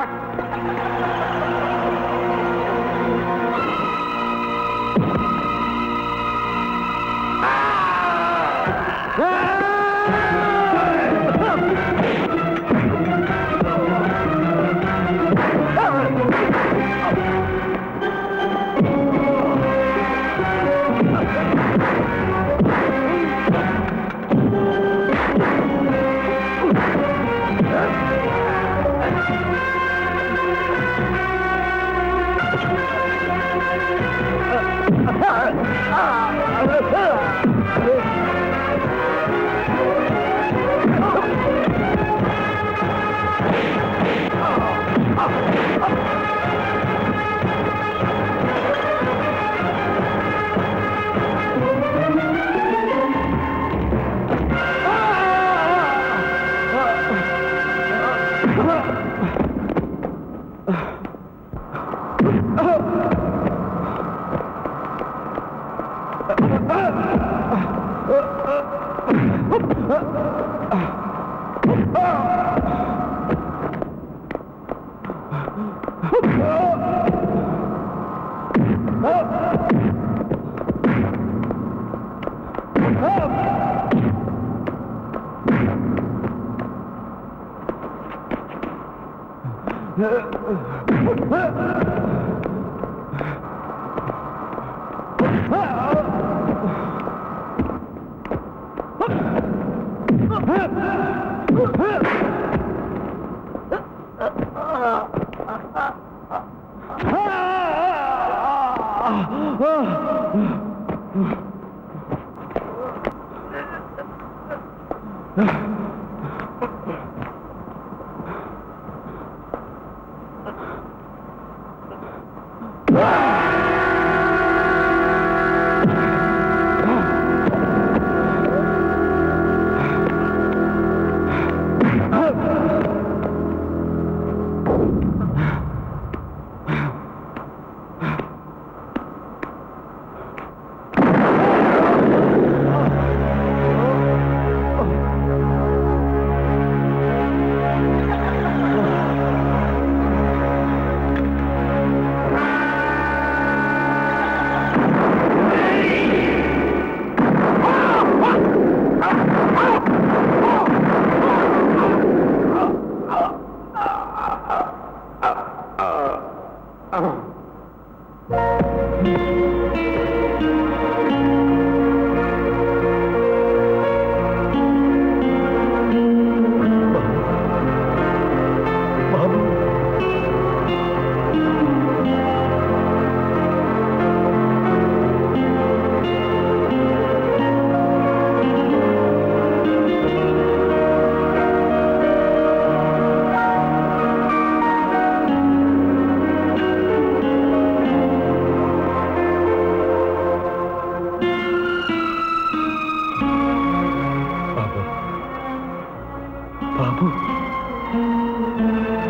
బాబు,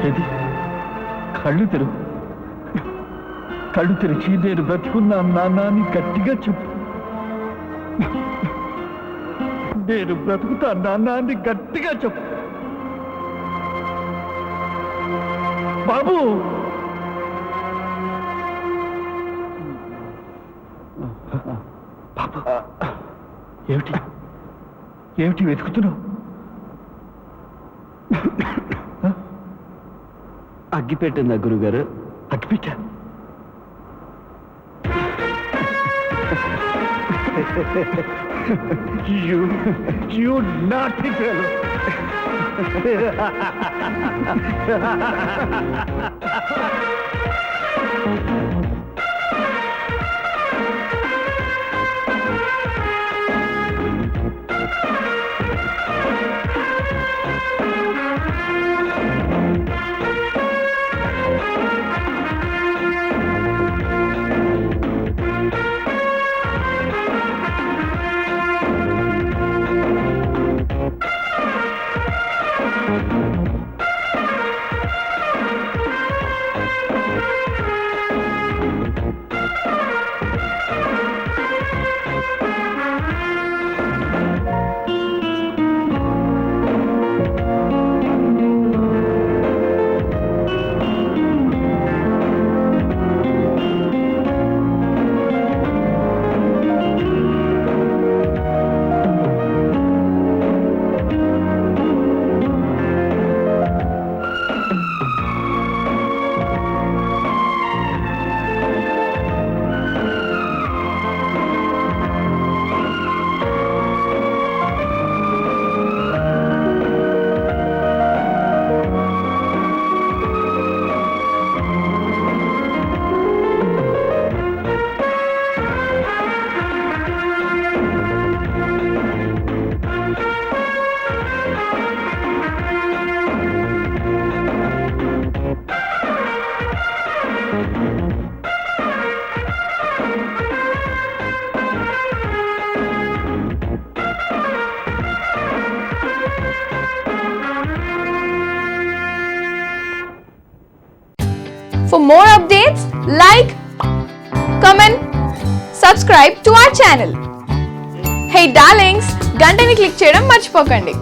ఏది? కళ్ళు తెరువు. కళ్ళు తెరిచి నేను బ్రతుకున్నా నాన్న అని గట్టిగా చెప్పు. నేను బ్రతుకుతా నాన్న అని గట్టిగా చెప్పు. బాబు, బాబు, ఏమిటి ఏమిటి వెతుకుతున్నావు? అగ్గిపెట్టిందా గురుగారు? అగ్గిపెట్టా. You naughty fellow. For more updates, like, comment, subscribe to our channel. Hey darlings, గంటని click చేయడం మర్చిపోకండి.